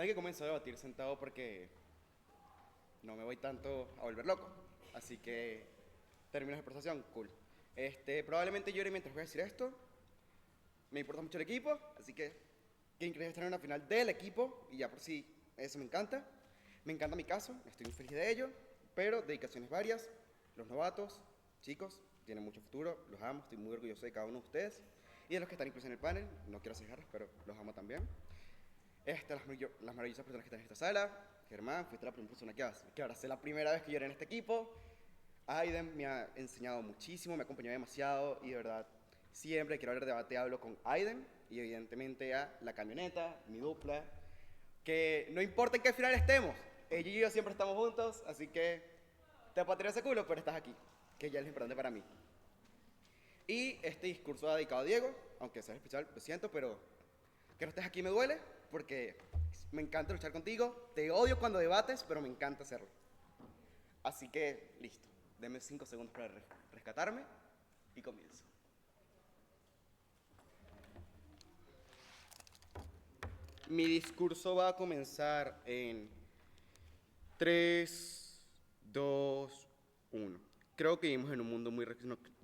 Saben que comenzó a debatir sentado porque no me voy tanto a volver loco. Así que termino la conversación, cool. Probablemente llore mientras voy a decir esto. Me importa mucho el equipo, así que qué increíble estar en una final del equipo y ya por sí eso me encanta. Me encanta mi caso, estoy muy feliz de ello, pero dedicaciones varias. Los novatos, chicos, tienen mucho futuro, los amo, estoy muy orgulloso de cada uno de ustedes y de los que están incluso en el panel. No quiero cejarlos, pero los amo también. Las maravillosas personas que están en esta sala. Germán, fuiste la primera persona que abracé la primera vez que lloré en este equipo. Aiden me ha enseñado muchísimo, me ha acompañado demasiado y de verdad, siempre que quiero hablar de debate hablo con Aiden y evidentemente a la camioneta, mi dupla, que no importa en qué final estemos, ella y yo siempre estamos juntos, así que te patearé ese culo, pero estás aquí, que ya es lo importante para mí. Y este discurso va dedicado a Diego, aunque sea especial, lo siento, pero que no estés aquí me duele, porque me encanta luchar contigo, te odio cuando debates, pero me encanta hacerlo. Así que, listo, denme 5 segundos para rescatarme y comienzo. Mi discurso va a comenzar en 3, 2, 1. Creo que vivimos en un mundo muy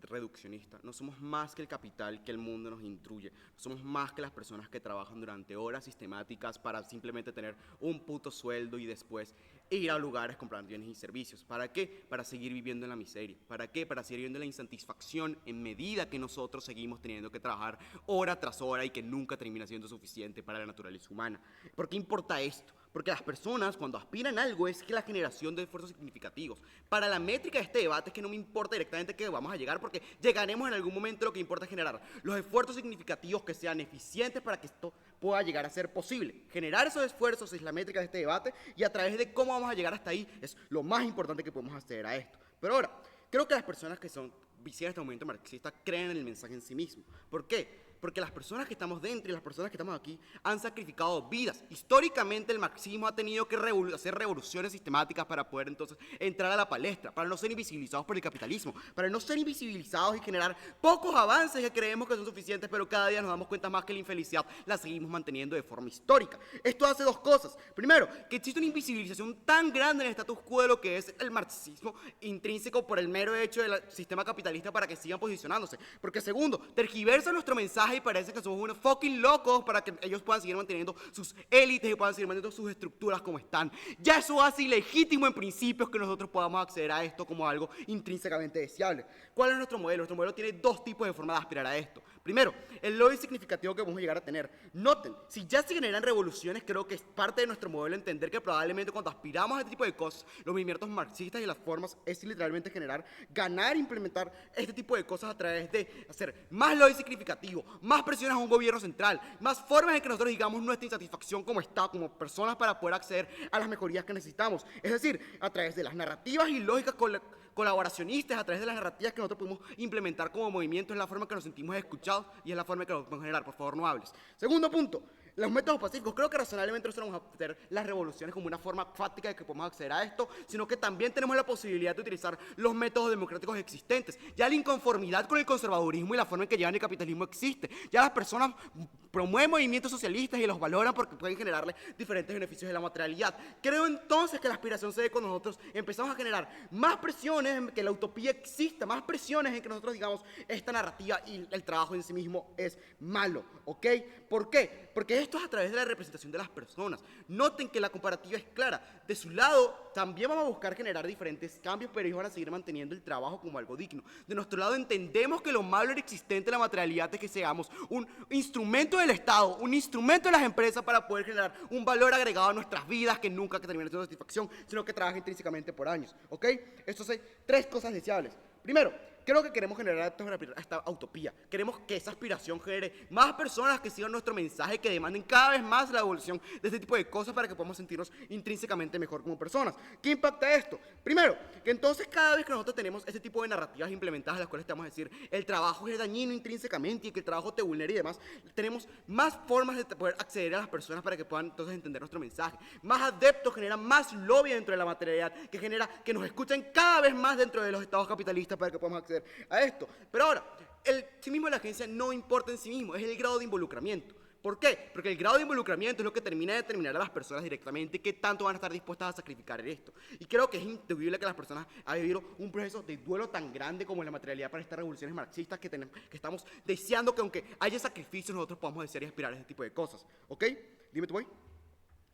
reduccionista. No somos más que el capital que el mundo nos instruye. No somos más que las personas que trabajan durante horas sistemáticas para simplemente tener un puto sueldo y después ir a lugares comprando bienes y servicios. ¿Para qué? Para seguir viviendo en la miseria. ¿Para qué? Para seguir viviendo en la insatisfacción en medida que nosotros seguimos teniendo que trabajar hora tras hora y que nunca termina siendo suficiente para la naturaleza humana. ¿Por qué importa esto? Porque las personas cuando aspiran a algo es que la generación de esfuerzos significativos. Para la métrica de este debate es que no me importa directamente que vamos a llegar porque llegaremos en algún momento, lo que importa es generar los esfuerzos significativos que sean eficientes para que esto pueda llegar a ser posible. Generar esos esfuerzos es la métrica de este debate y a través de cómo vamos a llegar hasta ahí es lo más importante que podemos hacer a esto. Pero ahora, creo que las personas que son viciadas de este movimiento marxista creen en el mensaje en sí mismo. ¿Por qué? Porque las personas que estamos dentro y las personas que estamos aquí han sacrificado vidas. Históricamente el marxismo ha tenido que hacer revoluciones sistemáticas para poder entonces entrar a la palestra, para no ser invisibilizados por el capitalismo, para no ser invisibilizados y generar pocos avances que creemos que son suficientes, pero cada día nos damos cuenta más que la infelicidad la seguimos manteniendo de forma histórica. Esto hace dos cosas. Primero, que existe una invisibilización tan grande en el status quo de lo que es el marxismo intrínseco por el mero hecho del sistema capitalista para que sigan posicionándose. Porque segundo, tergiversa nuestro mensaje y parece que somos unos fucking locos para que ellos puedan seguir manteniendo sus élites y puedan seguir manteniendo sus estructuras como están. Ya eso hace ilegítimo en principios que nosotros podamos acceder a esto como algo intrínsecamente deseable. ¿Cuál es nuestro modelo? Nuestro modelo tiene dos tipos de forma de aspirar a esto. Primero, el lobby significativo que vamos a llegar a tener. Noten, si ya se generan revoluciones, creo que es parte de nuestro modelo entender que probablemente cuando aspiramos a este tipo de cosas, los movimientos marxistas y las formas es literalmente generar, ganar, implementar este tipo de cosas a través de hacer más lobby significativo, más presiones a un gobierno central, más formas en que nosotros digamos nuestra insatisfacción como Estado, como personas para poder acceder a las mejorías que necesitamos. Es decir, a través de las narrativas y lógicas colaboracionistas, a través de las narrativas que nosotros podemos implementar como movimiento, es la forma que nos sentimos escuchados y es la forma que nos podemos generar. Por favor, no hables. Segundo punto, los métodos pacíficos. Creo que razonablemente no vamos a hacer las revoluciones como una forma fáctica de que podemos acceder a esto, sino que también tenemos la posibilidad de utilizar los métodos democráticos existentes. Ya la inconformidad con el conservadurismo y la forma en que llevan el capitalismo existe. Ya las personas promueven movimientos socialistas y los valoran porque pueden generarle diferentes beneficios de la materialidad. Creo entonces que la aspiración se ve cuando nosotros empezamos a generar más presiones en que la utopía exista, más presiones en que nosotros digamos esta narrativa y el trabajo en sí mismo es malo, ¿ok? ¿Por qué? Porque esto es a través de la representación de las personas. Noten que la comparativa es clara. De su lado, también vamos a buscar generar diferentes cambios, pero ellos van a seguir manteniendo el trabajo como algo digno. De nuestro lado, entendemos que lo malo existente en la materialidad es que seamos un instrumento del Estado, un instrumento de las empresas para poder generar un valor agregado a nuestras vidas que nunca que termine siendo satisfacción, sino que trabaja intrínsecamente por años, ¿ok? Estos son tres cosas deseables. Primero, creo que queremos generar esta utopía. Queremos que esa aspiración genere más personas que sigan nuestro mensaje, que demanden cada vez más la evolución de este tipo de cosas para que podamos sentirnos intrínsecamente mejor como personas. ¿Qué impacta esto? Primero, que entonces cada vez que nosotros tenemos ese tipo de narrativas implementadas, las cuales te vamos a decir, el trabajo es dañino intrínsecamente y que el trabajo te vulnera y demás, tenemos más formas de poder acceder a las personas para que puedan entonces entender nuestro mensaje. Más adeptos generan más lobby dentro de la materialidad, que genera que nos escuchen cada vez más dentro de los estados capitalistas para que podamos acceder a esto. Pero ahora, el sí mismo de la agencia no importa en sí mismo, es el grado de involucramiento. ¿Por qué? Porque el grado de involucramiento es lo que termina de determinar a las personas directamente qué tanto van a estar dispuestas a sacrificar en esto. Y creo que es intuible que las personas han vivido un proceso de duelo tan grande como la materialidad para estas revoluciones marxistas que estamos deseando que aunque haya sacrificios nosotros podamos desear y aspirar a este tipo de cosas. ¿Ok? Dime tú, Boy.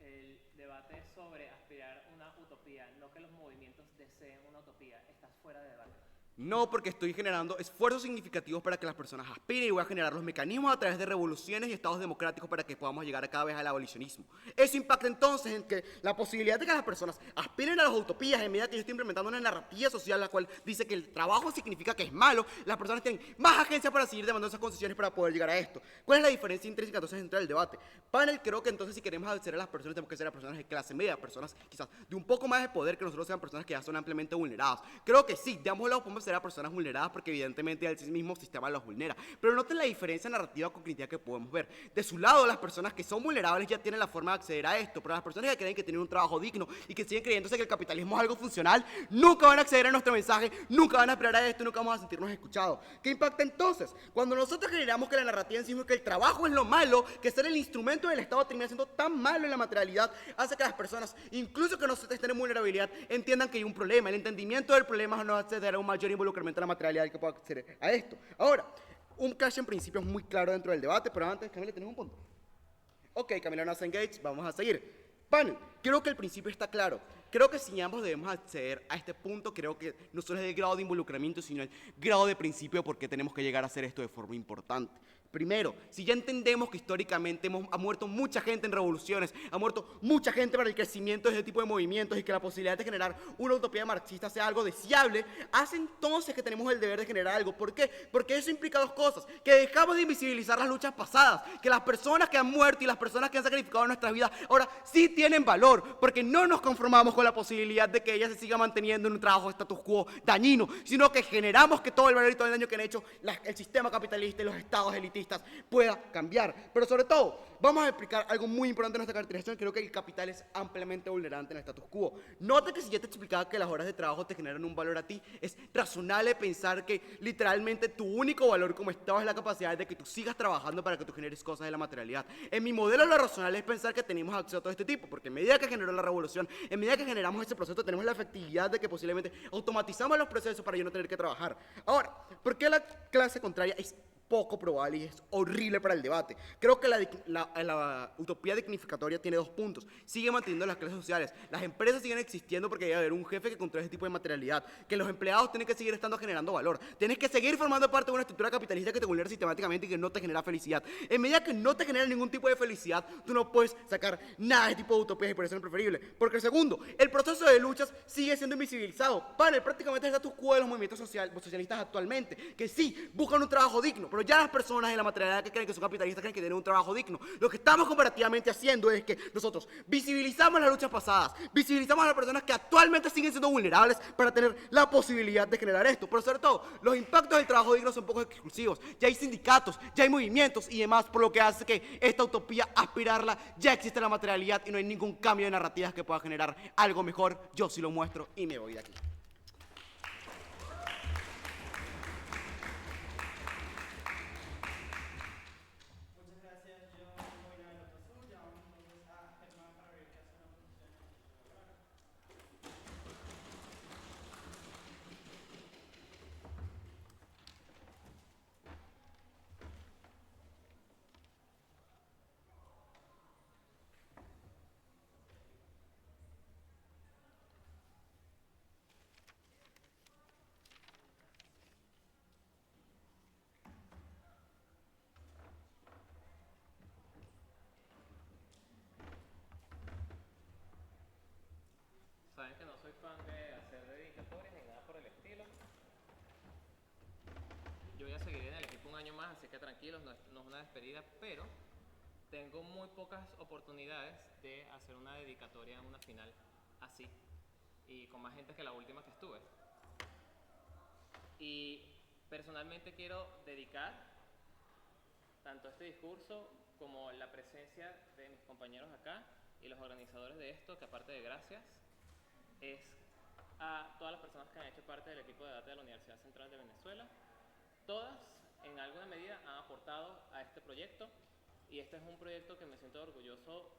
El debate es sobre aspirar a una utopía, no que los movimientos deseen una utopía. Estás fuera de debate. No, porque estoy generando esfuerzos significativos para que las personas aspiren y voy a generar los mecanismos a través de revoluciones y estados democráticos para que podamos llegar cada vez al abolicionismo. Eso impacta entonces en que la posibilidad de que las personas aspiren a las utopías en medida que yo estoy implementando una narrativa social la cual dice que el trabajo significa que es malo, las personas tienen más agencia para seguir demandando esas concesiones para poder llegar a esto. ¿Cuál es la diferencia intrínseca entonces dentro del debate? Panel, creo que entonces si queremos acceder a las personas tenemos que ser a personas de clase media, personas quizás de un poco más de poder que nosotros sean personas que ya son ampliamente vulneradas. Creo que sí, de ambos lados podemos ser a personas vulneradas porque evidentemente el mismo sistema los vulnera. Pero noten la diferencia narrativa o cognitiva que podemos ver. De su lado, las personas que son vulnerables ya tienen la forma de acceder a esto, pero las personas que creen que tienen un trabajo digno y que siguen creyéndose que el capitalismo es algo funcional, nunca van a acceder a nuestro mensaje, nunca van a esperar a esto, nunca vamos a sentirnos escuchados. ¿Qué impacta entonces? Cuando nosotros generamos que la narrativa en sí misma, que el trabajo es lo malo, que ser el instrumento del Estado termina siendo tan malo en la materialidad, hace que las personas, incluso que no estén en vulnerabilidad, entiendan que hay un problema. El entendimiento del problema no acceder a un mayor involucramiento en la materialidad que pueda acceder a esto. Ahora, un clash en principio es muy claro dentro del debate, pero antes, Camila, ¿tenemos un punto? Ok, Camila no se engage, vamos a seguir. Panel, creo que el principio está claro. Creo que si ambos debemos acceder a este punto, creo que no solo es el grado de involucramiento, sino el grado de principio de por qué tenemos que llegar a hacer esto de forma importante. Primero, si ya entendemos que históricamente ha muerto mucha gente en revoluciones, ha muerto mucha gente para el crecimiento de este tipo de movimientos y que la posibilidad de generar una utopía marxista sea algo deseable, hace entonces que tenemos el deber de generar algo. ¿Por qué? Porque eso implica dos cosas: que dejamos de invisibilizar las luchas pasadas, que las personas que han muerto y las personas que han sacrificado nuestras vidas ahora sí tienen valor, porque no nos conformamos con la posibilidad de que ellas se sigan manteniendo en un trabajo status quo dañino, sino que generamos que todo el valor y todo el daño que han hecho el sistema capitalista y los estados elitistas pueda cambiar. Pero sobre todo, vamos a explicar algo muy importante en esta caracterización. Creo que el capital es ampliamente vulnerante en el status quo. Nota que si ya te explicaba que las horas de trabajo te generan un valor a ti, es razonable pensar que literalmente tu único valor como Estado es la capacidad de que tú sigas trabajando para que tú generes cosas de la materialidad. En mi modelo lo razonable es pensar que tenemos acceso a todo este tipo, porque en medida que generó la revolución, en medida que generamos ese proceso, tenemos la efectividad de que posiblemente automatizamos los procesos para yo no tener que trabajar. Ahora, ¿por qué la clase contraria es poco probable y es horrible para el debate? Creo que la utopía dignificatoria tiene dos puntos. Sigue manteniendo las clases sociales. Las empresas siguen existiendo porque debe haber un jefe que controle ese tipo de materialidad. Que los empleados tienen que seguir estando generando valor. Tienes que seguir formando parte de una estructura capitalista que te vulnera sistemáticamente y que no te genera felicidad. En medida que no te genera ningún tipo de felicidad, tú no puedes sacar nada de tipo de utopías y por eso no es preferible. Porque segundo, el proceso de luchas sigue siendo invisibilizado. Panel, prácticamente el status quo de los movimientos socialistas actualmente, que sí buscan un trabajo digno, pero ya las personas en la materialidad que creen que son capitalistas creen que tienen un trabajo digno. Lo que estamos comparativamente haciendo es que nosotros visibilizamos las luchas pasadas, visibilizamos a las personas que actualmente siguen siendo vulnerables para tener la posibilidad de generar esto. Pero sobre todo, los impactos del trabajo digno son poco exclusivos. Ya hay sindicatos, ya hay movimientos y demás, por lo que hace que esta utopía, aspirarla, ya existe en la materialidad y no hay ningún cambio de narrativas que pueda generar algo mejor. Yo sí lo muestro y me voy de aquí. Saben que no soy fan de hacer dedicatorias ni nada por el estilo. Yo voy a seguir en el equipo un año más, así que tranquilos, no es una despedida, pero tengo muy pocas oportunidades de hacer una dedicatoria en una final así y con más gente que la última que estuve. Y personalmente quiero dedicar tanto este discurso como la presencia de mis compañeros acá y los organizadores de esto, que aparte de gracias, es a todas las personas que han hecho parte del equipo de debate de la Universidad Central de Venezuela. Todas, en alguna medida, han aportado a este proyecto y este es un proyecto que me siento orgulloso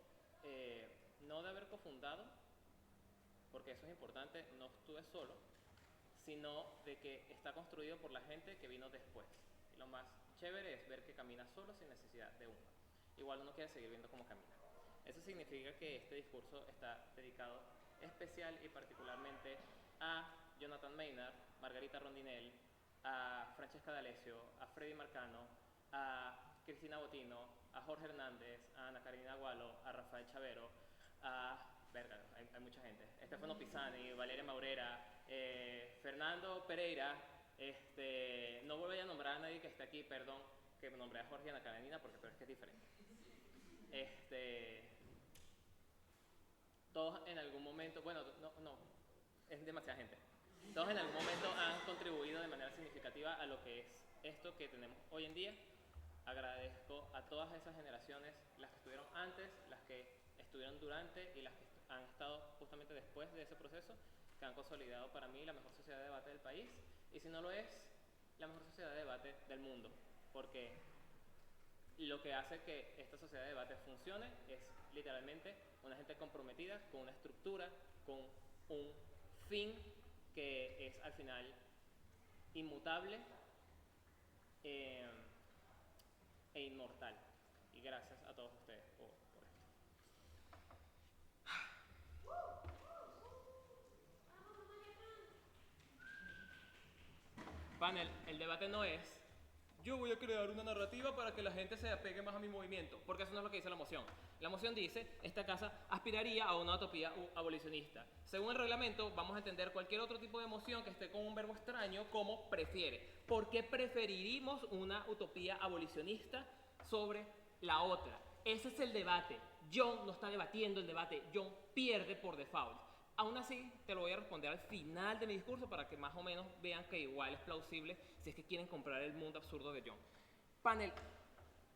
no de haber cofundado, porque eso es importante, no estuve solo, sino de que está construido por la gente que vino después. Y lo más chévere es ver que camina solo sin necesidad de uno. Igual uno quiere seguir viendo cómo camina. Eso significa que este discurso está dedicado especial y particularmente a Jonathan Maynard, Margarita Rondinel, a Francesca D'Alessio, a Freddy Marcano, a Cristina Botino, a Jorge Hernández, a Ana Karina Gualo, a Rafael Chavero, a... Verga, hay mucha gente. Estefano Pisani, Valeria Maurera, Fernando Pereira, no voy a nombrar a nadie que esté aquí, perdón, que me nombré a Jorge y Ana Karina pero es que es diferente. Todos en algún momento, bueno, no, es demasiada gente. Todos en algún momento han contribuido de manera significativa a lo que es esto que tenemos hoy en día. Agradezco a todas esas generaciones, las que estuvieron antes, las que estuvieron durante y las que han estado justamente después de ese proceso, que han consolidado para mí la mejor sociedad de debate del país, y si no lo es, la mejor sociedad de debate del mundo, porque lo que hace que esta sociedad de debate funcione es literalmente una gente comprometida con una estructura, con un fin que es al final inmutable e inmortal. Y gracias a todos ustedes por esto. Panel, el debate no es yo voy a crear una narrativa para que la gente se apegue más a mi movimiento, porque eso no es lo que dice la moción. La moción dice, esta casa aspiraría a una utopía abolicionista. Según el reglamento, vamos a entender cualquier otro tipo de moción que esté con un verbo extraño como prefiere. ¿Por qué preferiríamos una utopía abolicionista sobre la otra? Ese es el debate. John no está debatiendo el debate, John pierde por default. Aún así, te lo voy a responder al final de mi discurso para que más o menos vean que igual es plausible si es que quieren comprar el mundo absurdo de John. Panel,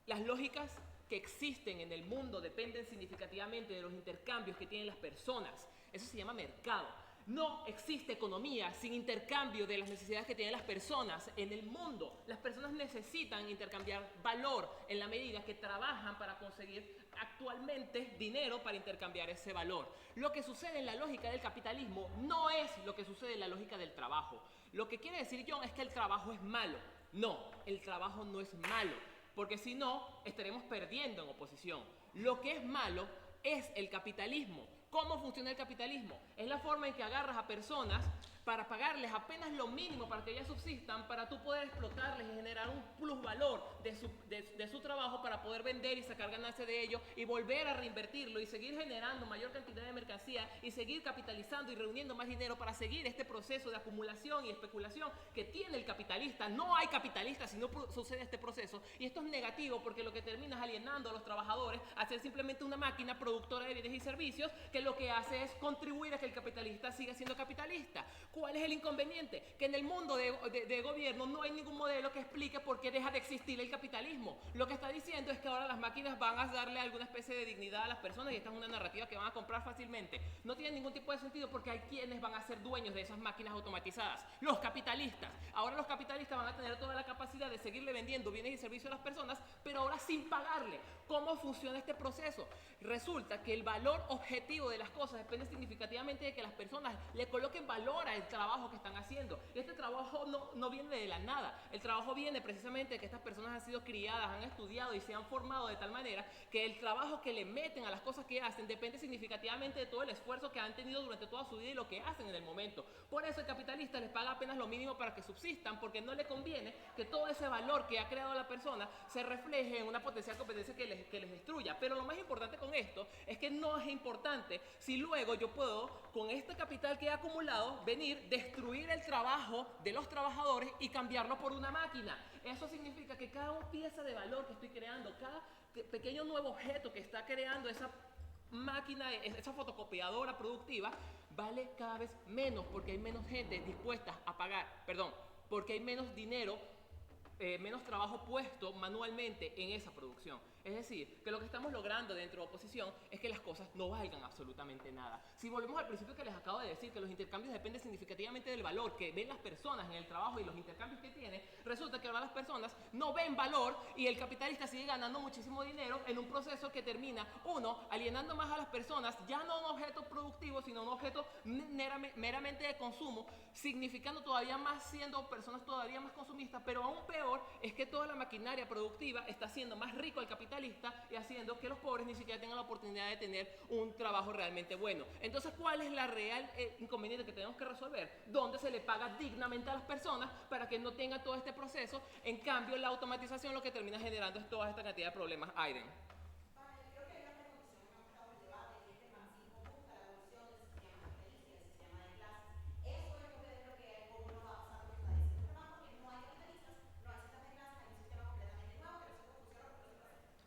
las lógicas que existen en el mundo dependen significativamente de los intercambios que tienen las personas. Eso se llama mercado. No existe economía sin intercambio de las necesidades que tienen las personas en el mundo. Las personas necesitan intercambiar valor en la medida que trabajan para conseguir actualmente dinero para intercambiar ese valor. Lo que sucede en la lógica del capitalismo no es lo que sucede en la lógica del trabajo. Lo que quiere decir John es que el trabajo es malo. No, el trabajo no es malo, porque si no, estaremos perdiendo en oposición. Lo que es malo es el capitalismo. ¿Cómo funciona el capitalismo? Es la forma en que agarras a personas para pagarles apenas lo mínimo para que ellas subsistan, para tú poder explotarles y generar un plusvalor de su trabajo para poder vender y sacar ganancia de ello y volver a reinvertirlo y seguir generando mayor cantidad de mercancía y seguir capitalizando y reuniendo más dinero para seguir este proceso de acumulación y especulación que tiene el capitalista. No hay capitalista si no sucede este proceso, y esto es negativo porque lo que termina es alienando a los trabajadores a ser simplemente una máquina productora de bienes y servicios que lo que hace es contribuir a que el capitalista siga siendo capitalista. ¿Cuál es el inconveniente? Que en el mundo de gobierno no hay ningún modelo que explique por qué deja de existir el capitalismo. Lo que está diciendo es que ahora las máquinas van a darle alguna especie de dignidad a las personas y esta es una narrativa que van a comprar fácilmente. No tiene ningún tipo de sentido porque hay quienes van a ser dueños de esas máquinas automatizadas. Los capitalistas. Ahora los capitalistas van a tener toda la capacidad de seguirle vendiendo bienes y servicios a las personas, pero ahora sin pagarle. ¿Cómo funciona este proceso? Resulta que el valor objetivo de las cosas depende significativamente de que las personas le coloquen valor al trabajo que están haciendo. Este trabajo no viene de la nada. El trabajo viene precisamente de que estas personas han sido criadas, han estudiado y se han formado de tal manera que el trabajo que le meten a las cosas que hacen depende significativamente de todo el esfuerzo que han tenido durante toda su vida y lo que hacen en el momento. Por eso el capitalista les paga apenas lo mínimo para que subsistan, porque no le conviene que todo ese valor que ha creado la persona se refleje en una potencial competencia que les destruya. Pero lo más importante con esto es que no es importante si luego yo puedo, con este capital que he acumulado, venir, destruir el trabajo de los trabajadores y cambiarlo por una máquina. Eso significa que cada pieza de valor que estoy creando, cada pequeño nuevo objeto que está creando esa máquina, esa fotocopiadora productiva, vale cada vez menos porque hay menos gente dispuesta a pagar, porque hay menos dinero, menos trabajo puesto manualmente en esa producción. Es decir, que lo que estamos logrando dentro de oposición es que las cosas no valgan absolutamente nada. Si volvemos al principio que les acabo de decir, que los intercambios dependen significativamente del valor que ven las personas en el trabajo y los intercambios que tienen, resulta que ahora las personas no ven valor y el capitalista sigue ganando muchísimo dinero en un proceso que termina, uno, alienando más a las personas, ya no un objeto productivo, sino un objeto meramente de consumo, significando todavía más, siendo personas todavía más consumistas, pero aún peor es que toda la maquinaria productiva está haciendo más rico al capitalista y haciendo que los pobres ni siquiera tengan la oportunidad de tener un trabajo realmente bueno. Entonces, ¿cuál es la real inconveniente que tenemos que resolver? ¿Dónde se le paga dignamente a las personas para que no tengan todo este proceso? En cambio, la automatización lo que termina generando es toda esta cantidad de problemas. Aiden.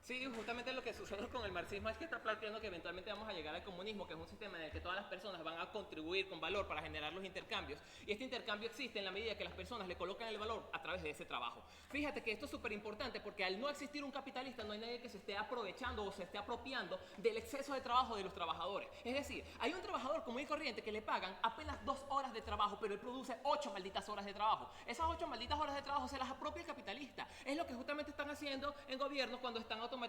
Sí, justamente lo que sucede con el marxismo es que está planteando que eventualmente vamos a llegar al comunismo, que es un sistema en el que todas las personas van a contribuir con valor para generar los intercambios. Y este intercambio existe en la medida que las personas le colocan el valor a través de ese trabajo. Fíjate que esto es súper importante porque al no existir un capitalista no hay nadie que se esté aprovechando o se esté apropiando del exceso de trabajo de los trabajadores. Es decir, hay un trabajador común y corriente que le pagan apenas 2 horas de trabajo, pero él produce 8 malditas horas de trabajo. Esas 8 malditas horas de trabajo se las apropia el capitalista. Es lo que justamente están haciendo en gobiernos cuando están automatizando.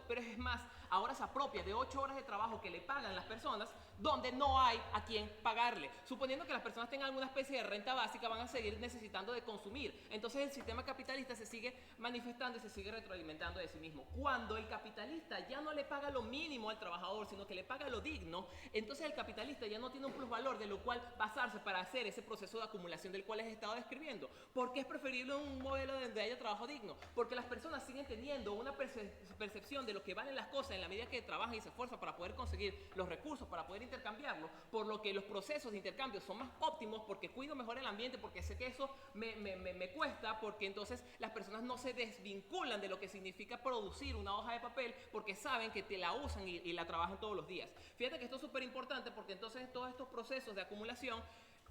Pero es más, ahora se apropia de 8 horas de trabajo que le pagan las personas donde no hay a quien pagarle. Suponiendo que las personas tengan alguna especie de renta básica, van a seguir necesitando de consumir. Entonces el sistema capitalista se sigue manifestando y se sigue retroalimentando de sí mismo. Cuando el capitalista ya no le paga lo mínimo al trabajador, sino que le paga lo digno, entonces el capitalista ya no tiene un plusvalor de lo cual basarse para hacer ese proceso de acumulación del cual les he estado describiendo. ¿Por qué es preferible un modelo donde haya trabajo digno? Porque las personas siguen teniendo una percepción de lo que valen las cosas en la medida que trabajan y se esfuerzan para poder conseguir los recursos, para poder intercambiarlo, por lo que los procesos de intercambio son más óptimos, porque cuido mejor el ambiente, porque sé que eso me cuesta, porque entonces las personas no se desvinculan de lo que significa producir una hoja de papel, porque saben que te la usan y la trabajan todos los días. Fíjate que esto es súper importante porque entonces todos estos procesos de acumulación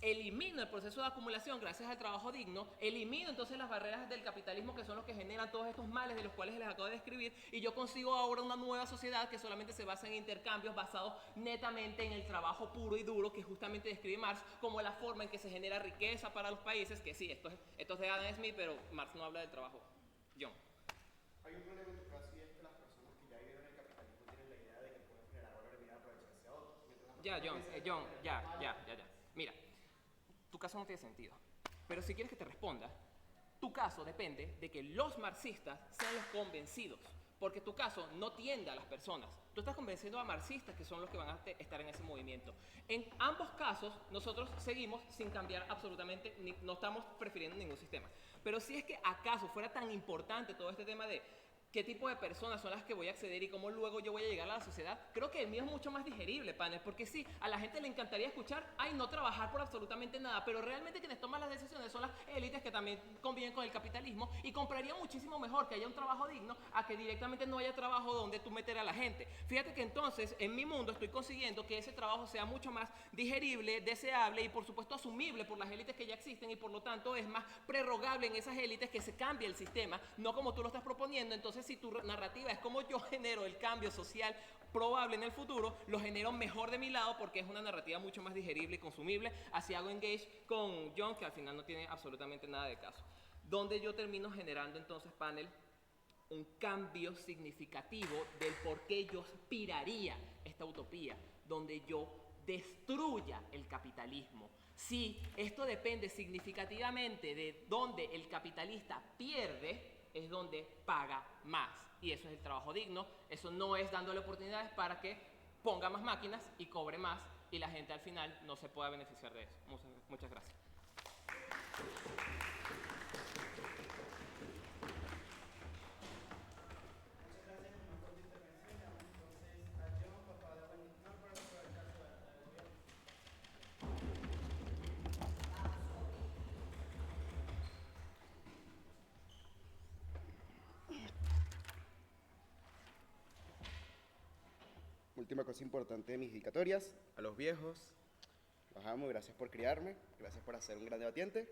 elimino el proceso de acumulación gracias al trabajo digno, elimino entonces las barreras del capitalismo que son los que generan todos estos males de los cuales les acabo de describir y yo consigo ahora una nueva sociedad que solamente se basa en intercambios basados netamente en el trabajo puro y duro que justamente describe Marx como la forma en que se genera riqueza para los países, que sí, esto es de Adam Smith, pero Marx no habla del trabajo. John. Hay un problema en tu caso y es que las personas que ya vivieron el capitalismo tienen la idea de que pueden generar valor en vida de aprovecharse a otros. Ya, John, ya. Mira, tu caso no tiene sentido. Pero si quieres que te responda, tu caso depende de que los marxistas sean los convencidos. Porque tu caso no tiende a las personas. Tú estás convenciendo a marxistas que son los que van a estar en ese movimiento. En ambos casos, nosotros seguimos sin cambiar absolutamente, no estamos prefiriendo ningún sistema. Pero si es que acaso fuera tan importante todo este tema de qué tipo de personas son las que voy a acceder y cómo luego yo voy a llegar a la sociedad, creo que el mío es mucho más digerible, panel, porque sí, a la gente le encantaría escuchar, ay, no trabajar por absolutamente nada, pero realmente quienes toman las decisiones son las élites que también conviven con el capitalismo y compraría muchísimo mejor que haya un trabajo digno a que directamente no haya trabajo donde tú meter a la gente. Fíjate que entonces en mi mundo estoy consiguiendo que ese trabajo sea mucho más digerible, deseable y por supuesto asumible por las élites que ya existen y por lo tanto es más prerrogable en esas élites que se cambie el sistema, no como tú lo estás proponiendo. Entonces si tu narrativa es como yo genero el cambio social probable en el futuro, lo genero mejor de mi lado porque es una narrativa mucho más digerible y consumible. Así hago engage con John, que al final no tiene absolutamente nada de caso. Donde yo termino generando entonces, panel, un cambio significativo del por qué yo aspiraría esta utopía, donde yo destruya el capitalismo. Si esto depende significativamente de donde el capitalista pierde, es donde paga más. Y eso es el trabajo digno. Eso no es dándole oportunidades para que ponga más máquinas y cobre más y la gente al final no se pueda beneficiar de eso. Muchas gracias. Última cosa importante de mis dedicatorias, a los viejos, los amo, gracias por criarme, gracias por hacer un gran debatiente,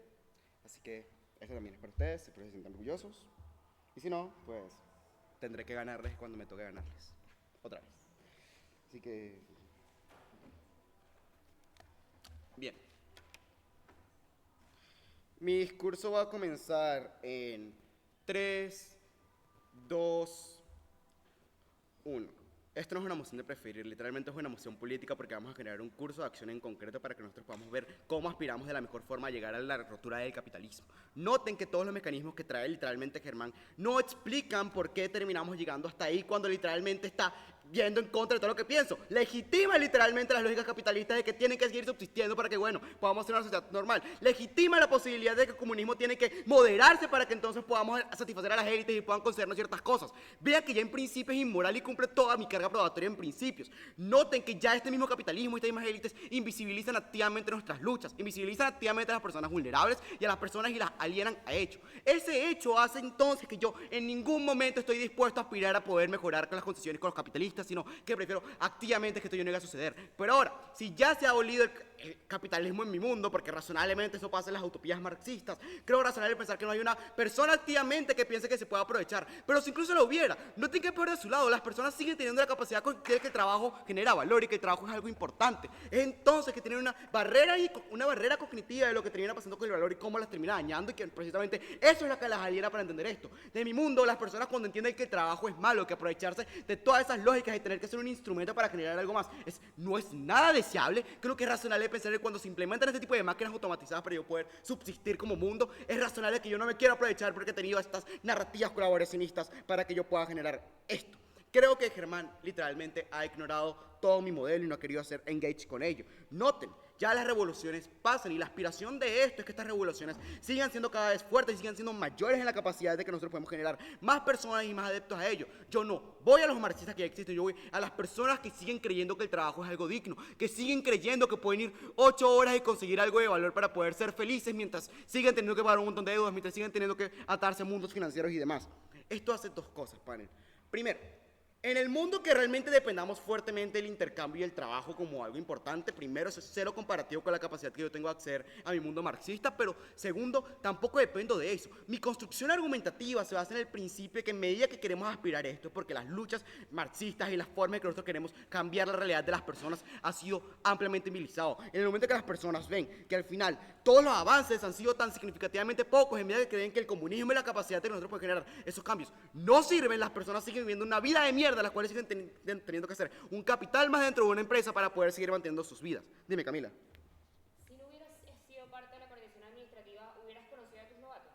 así que esto también es para ustedes, espero que se sientan orgullosos, y si no, pues tendré que ganarles cuando me toque ganarles. Otra vez. Así que... Bien. Mi discurso va a comenzar en 3, 2, 1. Esto no es una moción de preferir, literalmente es una moción política porque vamos a generar un curso de acción en concreto para que nosotros podamos ver cómo aspiramos de la mejor forma a llegar a la rotura del capitalismo. Noten que todos los mecanismos que trae literalmente Germán no explican por qué terminamos llegando hasta ahí cuando literalmente está yendo en contra de todo lo que pienso. Legitima literalmente las lógicas capitalistas de que tienen que seguir subsistiendo para que, bueno, podamos ser una sociedad normal. Legitima la posibilidad de que el comunismo tiene que moderarse para que entonces podamos satisfacer a las élites y puedan concedernos ciertas cosas. Vean que ya en principio es inmoral y cumple toda mi carga probatoria en principios. Noten que ya este mismo capitalismo y estas mismas élites invisibilizan activamente nuestras luchas, invisibilizan activamente a las personas vulnerables y a las personas y las alienan a hecho. Ese hecho hace entonces que yo en ningún momento estoy dispuesto a aspirar a poder mejorar con las condiciones con los capitalistas, sino que prefiero activamente que esto no llegue a suceder. Pero ahora, si ya se ha abolido el capitalismo en mi mundo, porque razonablemente eso pasa en las utopías marxistas, creo razonable pensar que no hay una persona activamente que piense que se pueda aprovechar. Pero si incluso lo hubiera, no tiene que poner de su lado, las personas siguen teniendo la capacidad de que el trabajo genera valor y que el trabajo es algo importante. Es entonces que tienen una barrera cognitiva de lo que termina pasando con el valor y cómo las termina dañando, y que precisamente eso es lo que las aliena para entender esto. De mi mundo, las personas cuando entienden que el trabajo es malo, que aprovecharse de todas esas lógicas y tener que ser un instrumento para generar algo más, no es nada deseable. Creo que es razonable pensar que cuando se implementan este tipo de máquinas automatizadas para yo poder subsistir como mundo, es razonable que yo no me quiera aprovechar porque he tenido estas narrativas colaboracionistas para que yo pueda generar esto. Creo que Germán literalmente ha ignorado todo mi modelo y no ha querido hacer engage con ello. Noten, ya las revoluciones pasan y la aspiración de esto es que estas revoluciones sigan siendo cada vez fuertes y sigan siendo mayores en la capacidad de que nosotros podemos generar más personas y más adeptos a ello. Yo no voy a los marxistas que ya existen, yo voy a las personas que siguen creyendo que el trabajo es algo digno, que siguen creyendo que pueden ir 8 horas y conseguir algo de valor para poder ser felices mientras siguen teniendo que pagar un montón de deudas, mientras siguen teniendo que atarse a mundos financieros y demás. Esto hace dos cosas, panel. Primero, en el mundo que realmente dependamos fuertemente del intercambio y el trabajo como algo importante, primero, eso es cero comparativo con la capacidad que yo tengo de acceder a mi mundo marxista, pero segundo, tampoco dependo de eso. Mi construcción argumentativa se basa en el principio de que en medida que queremos aspirar a esto, porque las luchas marxistas y las formas en que nosotros queremos cambiar la realidad de las personas ha sido ampliamente invilizado. En el momento que las personas ven que al final todos los avances han sido tan significativamente pocos, en medida que creen que el comunismo y la capacidad que nosotros podemos generar esos cambios no sirven, las personas siguen viviendo una vida de mierda, las cuales siguen teniendo que hacer un capital más dentro de una empresa para poder seguir manteniendo sus vidas. Dime, Camila. Si no hubieras sido parte de la coordinación administrativa, ¿hubieras conocido a tus novatos?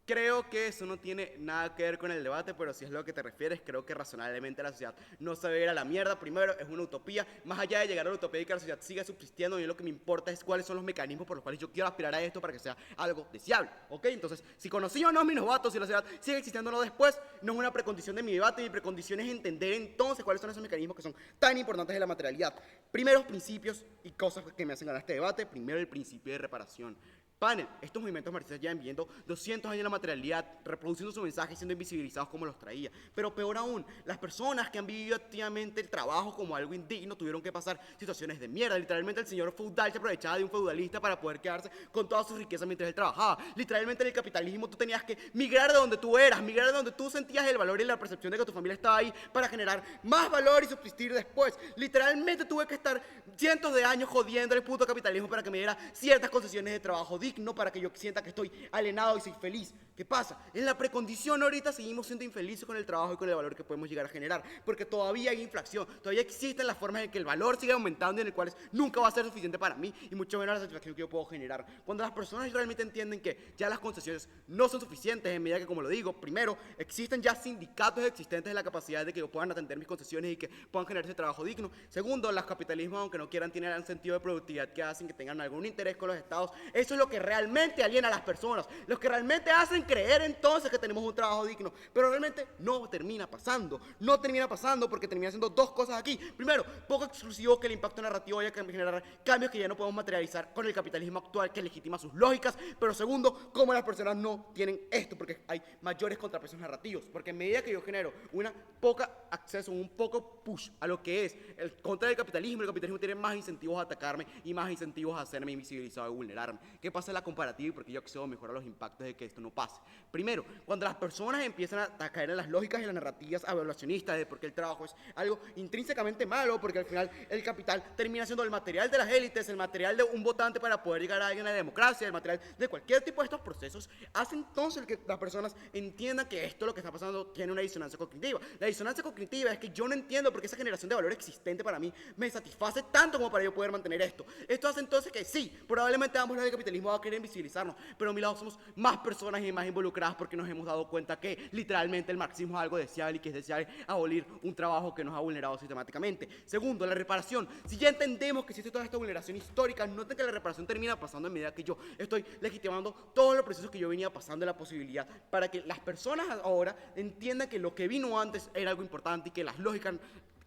Creo que eso no tiene nada que ver con el debate, pero si es lo que te refieres, creo que razonablemente la sociedad no se debe ir a la mierda. Primero, es una utopía. Más allá de llegar a la utopía y que la sociedad siga subsistiendo, a mí lo que me importa es cuáles son los mecanismos por los cuales yo quiero aspirar a esto para que sea algo deseable. ¿Ok? Entonces, si conocí o no a mis novatos, si la sociedad sigue existiendo o no después, no es una precondición de mi debate. Mi precondición es entender entonces cuáles son esos mecanismos que son tan importantes de la materialidad. Primeros principios y cosas que me hacen ganar este debate. Primero, el principio de reparación. Panel, estos movimientos marxistas llevan viviendo 200 años en la materialidad, reproduciendo su mensaje y siendo invisibilizados como los traía. Pero peor aún, las personas que han vivido activamente el trabajo como algo indigno tuvieron que pasar situaciones de mierda. Literalmente el señor feudal se aprovechaba de un feudalista para poder quedarse con toda su riqueza mientras él trabajaba. Literalmente en el capitalismo tú tenías que migrar de donde tú eras, migrar de donde tú sentías el valor y la percepción de que tu familia estaba ahí para generar más valor y subsistir después. Literalmente tuve que estar cientos de años jodiendo el puto capitalismo para que me diera ciertas concesiones de trabajo digno, para que yo sienta que estoy alienado y soy feliz. ¿Qué pasa? En la precondición ahorita seguimos siendo infelices con el trabajo y con el valor que podemos llegar a generar, porque todavía hay inflación, todavía existen las formas en que el valor sigue aumentando y en el cual nunca va a ser suficiente para mí y mucho menos la satisfacción que yo puedo generar. Cuando las personas realmente entienden que ya las concesiones no son suficientes, en medida que, como lo digo, primero, existen ya sindicatos existentes de la capacidad de que yo puedan atender mis concesiones y que puedan generar ese trabajo digno. Segundo, los capitalismos, aunque no quieran, tienen un sentido de productividad que hacen que tengan algún interés con los estados. Eso es lo que realmente aliena a las personas, los que realmente hacen creer entonces que tenemos un trabajo digno, pero realmente no termina pasando porque termina haciendo dos cosas aquí. Primero, poco exclusivo que el impacto narrativo vaya a generar cambios que ya no podemos materializar con el capitalismo actual que legitima sus lógicas, pero segundo, como las personas no tienen esto, porque hay mayores contrapesos narrativos, porque en medida que yo genero una poca acceso, un poco push a lo que es el contra del capitalismo, el capitalismo tiene más incentivos a atacarme y más incentivos a hacerme invisibilizado y vulnerarme. ¿Qué pasa hacer la comparativa y por qué yo accedo mejor a los impactos de que esto no pase. Primero, cuando las personas empiezan a caer en las lógicas y las narrativas evaluacionistas de por qué el trabajo es algo intrínsecamente malo, porque al final el capital termina siendo el material de las élites, el material de un votante para poder llegar a alguien a la democracia, el material de cualquier tipo de estos procesos, hace entonces que las personas entiendan que esto lo que está pasando tiene una disonancia cognitiva. La disonancia cognitiva es que yo no entiendo por qué esa generación de valor existente para mí me satisface tanto como para yo poder mantener esto. Esto hace entonces que sí, probablemente ambos lados del capitalismo va a querer invisibilizarnos, pero a mi lado somos más personas y más involucradas porque nos hemos dado cuenta que literalmente el marxismo es algo deseable y que es deseable abolir un trabajo que nos ha vulnerado sistemáticamente. Segundo, la reparación. Si ya entendemos que existe toda esta vulneración histórica, noten que la reparación termina pasando en medida que yo estoy legitimando todos los procesos que yo venía pasando en la posibilidad para que las personas ahora entiendan que lo que vino antes era algo importante y que las lógicas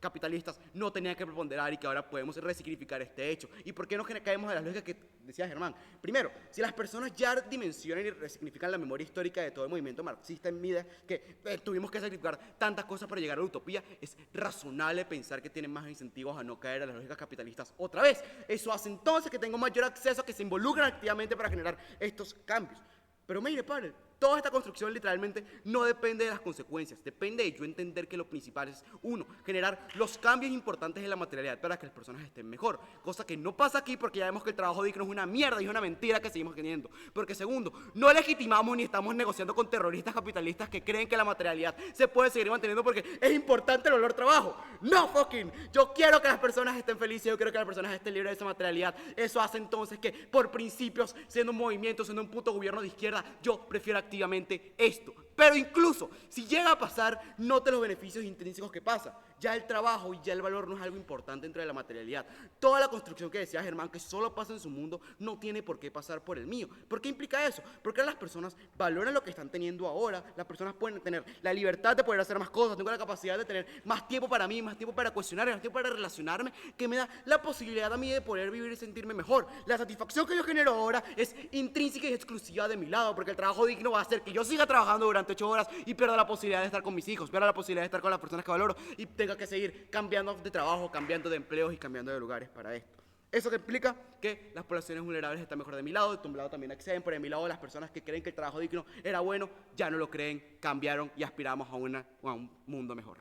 capitalistas no tenían que preponderar y que ahora podemos resignificar este hecho. ¿Y por qué no caemos de las lógicas que decía Germán? Primero, si las personas ya dimensionan y resignifican la memoria histórica de todo el movimiento marxista en vida, que tuvimos que sacrificar tantas cosas para llegar a la utopía, es razonable pensar que tienen más incentivos a no caer a las lógicas capitalistas otra vez. Eso hace entonces que tengo mayor acceso a que se involucren activamente para generar estos cambios. Pero mire, padre, toda esta construcción literalmente no depende de las consecuencias, depende de yo entender que lo principal es, uno, generar los cambios importantes en la materialidad para que las personas estén mejor, cosa que no pasa aquí porque ya vemos que el trabajo digno es una mierda y es una mentira que seguimos teniendo. Porque segundo, no legitimamos ni estamos negociando con terroristas capitalistas que creen que la materialidad se puede seguir manteniendo porque es importante el valor trabajo. No, fucking, yo quiero que las personas estén felices, yo quiero que las personas estén libres de esa materialidad. Eso hace entonces que, por principios, siendo un movimiento, siendo un puto gobierno de izquierda, yo prefiero activamente esto. Pero incluso si llega a pasar, note los beneficios intrínsecos que pasa. Ya el trabajo y ya el valor no es algo importante dentro de la materialidad. Toda la construcción que decía Germán, que solo pasa en su mundo, no tiene por qué pasar por el mío. ¿Por qué implica eso? Porque las personas valoran lo que están teniendo ahora, las personas pueden tener la libertad de poder hacer más cosas, tengo la capacidad de tener más tiempo para mí, más tiempo para cuestionar, más tiempo para relacionarme, que me da la posibilidad a mí de poder vivir y sentirme mejor. La satisfacción que yo genero ahora es intrínseca y exclusiva de mi lado, porque el trabajo digno va a hacer que yo siga trabajando durante 8 horas y pierda la posibilidad de estar con mis hijos, pierda la posibilidad de estar con las personas que valoro y tenga que seguir cambiando de trabajo, cambiando de empleos y cambiando de lugares para esto. Eso que implica que las poblaciones vulnerables están mejor de mi lado, de tu lado también acceden, pero de mi lado las personas que creen que el trabajo digno era bueno, ya no lo creen, cambiaron y aspiramos a un mundo mejor.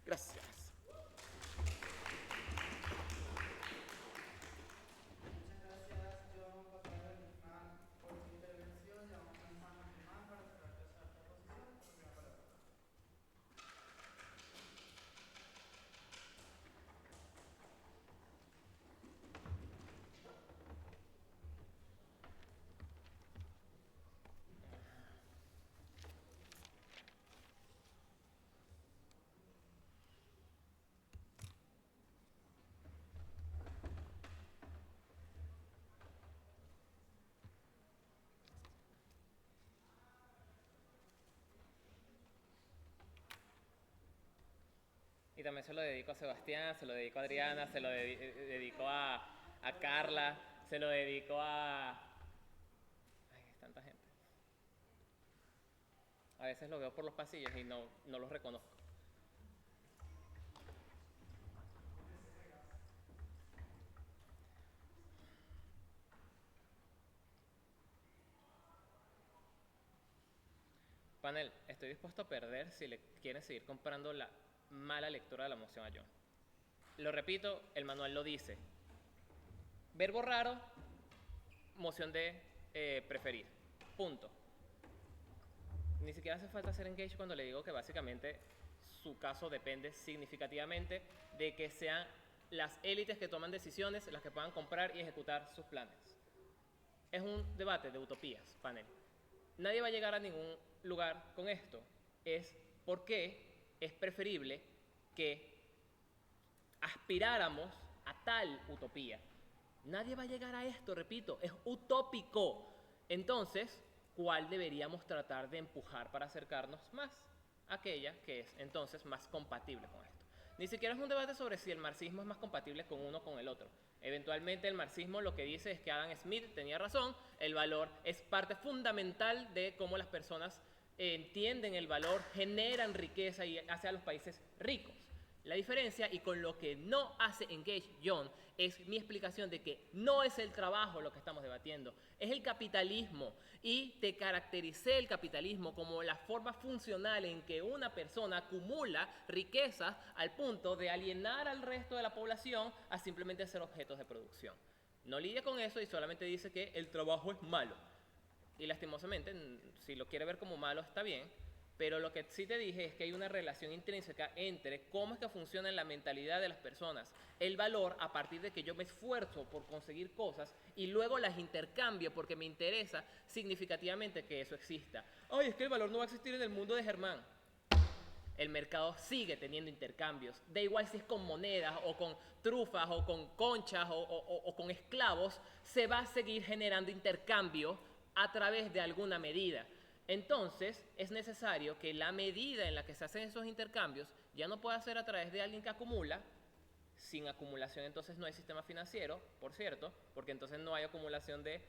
Gracias. Y también se lo dedico a Sebastián, se lo dedico a Adriana, se lo dedico a Carla, se lo dedico a... Ay, es tanta gente. A veces lo veo por los pasillos y no los reconozco. Panel, estoy dispuesto a perder si le quieren seguir comprando la mala lectura de la moción a John. Lo repito, el manual lo dice. Verbo raro, moción de preferir. Punto. Ni siquiera hace falta hacer engage cuando le digo que básicamente su caso depende significativamente de que sean las élites que toman decisiones las que puedan comprar y ejecutar sus planes. Es un debate de utopías, panel. Nadie va a llegar a ningún lugar con esto. Es por qué es preferible que aspiráramos a tal utopía. Nadie va a llegar a esto, repito, es utópico. Entonces, ¿cuál deberíamos tratar de empujar para acercarnos más? Aquella que es entonces más compatible con esto. Ni siquiera es un debate sobre si el marxismo es más compatible con uno o con el otro. Eventualmente el marxismo lo que dice es que Adam Smith tenía razón, el valor es parte fundamental de cómo las personas entienden el valor, generan riqueza y hace a los países ricos. La diferencia y con lo que no hace Engage John es mi explicación de que no es el trabajo lo que estamos debatiendo, es el capitalismo. Y te caractericé el capitalismo como la forma funcional en que una persona acumula riquezas al punto de alienar al resto de la población a simplemente ser objetos de producción. No lidia con eso y solamente dice que el trabajo es malo. Y lastimosamente, si lo quiere ver como malo está bien, pero lo que sí te dije es que hay una relación intrínseca entre cómo es que funciona en la mentalidad de las personas, el valor a partir de que yo me esfuerzo por conseguir cosas y luego las intercambio porque me interesa significativamente que eso exista. Ay, es que el valor no va a existir en el mundo de Germán. El mercado sigue teniendo intercambios. Da igual si es con monedas o con trufas o con conchas o con esclavos, se va a seguir generando intercambio a través de alguna medida. Entonces, es necesario que la medida en la que se hacen esos intercambios ya no pueda ser a través de alguien que acumula. Sin acumulación, entonces no hay sistema financiero, por cierto, porque entonces no hay acumulación de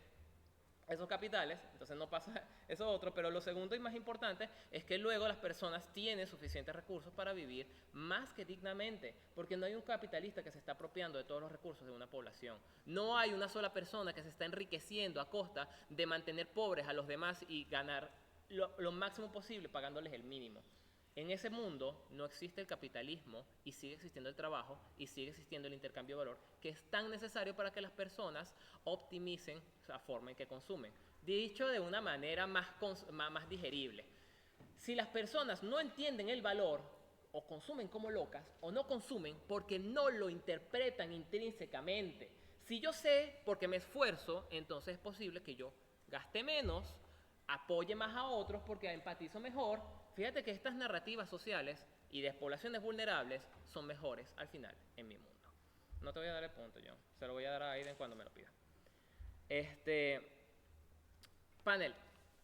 esos capitales, entonces no pasa eso otro. Pero lo segundo y más importante es que luego las personas tienen suficientes recursos para vivir más que dignamente, porque no hay un capitalista que se está apropiando de todos los recursos de una población. No hay una sola persona que se está enriqueciendo a costa de mantener pobres a los demás y ganar lo máximo posible pagándoles el mínimo. En ese mundo no existe el capitalismo y sigue existiendo el trabajo y sigue existiendo el intercambio de valor, que es tan necesario para que las personas optimicen la forma en que consumen. Dicho de una manera más digerible, si las personas no entienden el valor, o consumen como locas, o no consumen porque no lo interpretan intrínsecamente. Si yo sé porque me esfuerzo, entonces es posible que yo gaste menos, apoye más a otros porque empatizo mejor. Fíjate que estas narrativas sociales y de poblaciones vulnerables son mejores al final en mi mundo. No te voy a dar el punto, John. Se lo voy a dar a Aiden cuando me lo pida. Panel.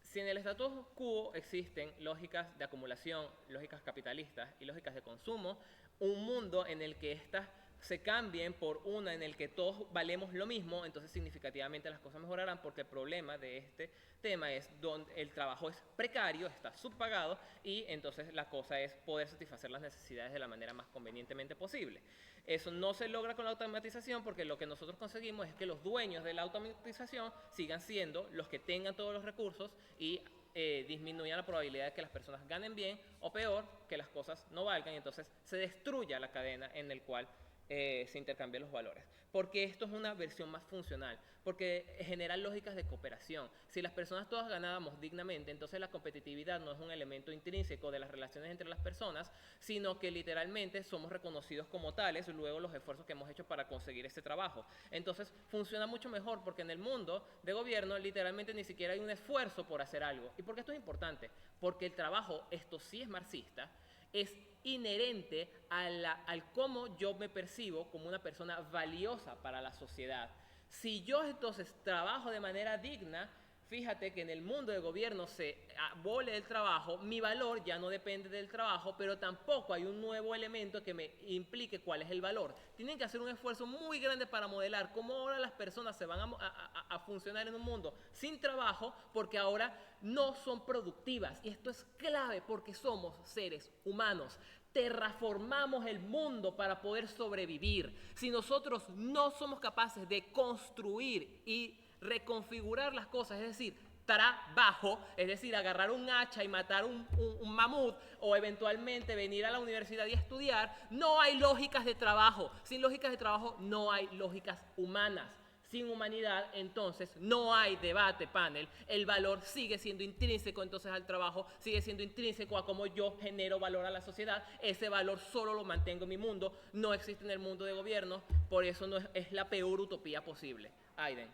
Si en el status quo existen lógicas de acumulación, lógicas capitalistas y lógicas de consumo, un mundo en el que estas se cambien por una en el que todos valemos lo mismo, entonces significativamente las cosas mejorarán, porque el problema de este tema es donde el trabajo es precario, está subpagado, y entonces la cosa es poder satisfacer las necesidades de la manera más convenientemente posible. Eso no se logra con la automatización, porque lo que nosotros conseguimos es que los dueños de la automatización sigan siendo los que tengan todos los recursos y disminuya la probabilidad de que las personas ganen bien, o peor, que las cosas no valgan, y entonces se destruya la cadena en la cual se intercambian los valores. Porque esto es una versión más funcional, porque genera lógicas de cooperación. Si las personas todas ganábamos dignamente, entonces la competitividad no es un elemento intrínseco de las relaciones entre las personas, sino que literalmente somos reconocidos como tales luego los esfuerzos que hemos hecho para conseguir este trabajo. Entonces funciona mucho mejor, porque en el mundo de gobierno literalmente ni siquiera hay un esfuerzo por hacer algo. ¿Y por qué esto es importante? Porque el trabajo, esto sí es marxista, es inherente al cómo yo me percibo como una persona valiosa para la sociedad. Si yo entonces trabajo de manera digna, fíjate que en el mundo de gobierno se abole el trabajo, mi valor ya no depende del trabajo, pero tampoco hay un nuevo elemento que me implique cuál es el valor. Tienen que hacer un esfuerzo muy grande para modelar cómo ahora las personas se van a funcionar en un mundo sin trabajo, porque ahora no son productivas. Y esto es clave porque somos seres humanos. Terraformamos el mundo para poder sobrevivir. Si nosotros no somos capaces de construir y reconfigurar las cosas, es decir, trabajo, es decir, agarrar un hacha y matar un mamut, o eventualmente venir a la universidad y estudiar, no hay lógicas de trabajo. Sin lógicas de trabajo no hay lógicas humanas. Sin humanidad, entonces, no hay debate, panel. El valor sigue siendo intrínseco, entonces, al trabajo, sigue siendo intrínseco a cómo yo genero valor a la sociedad. Ese valor solo lo mantengo en mi mundo, no existe en el mundo de gobierno, por eso no es la peor utopía posible. Aiden.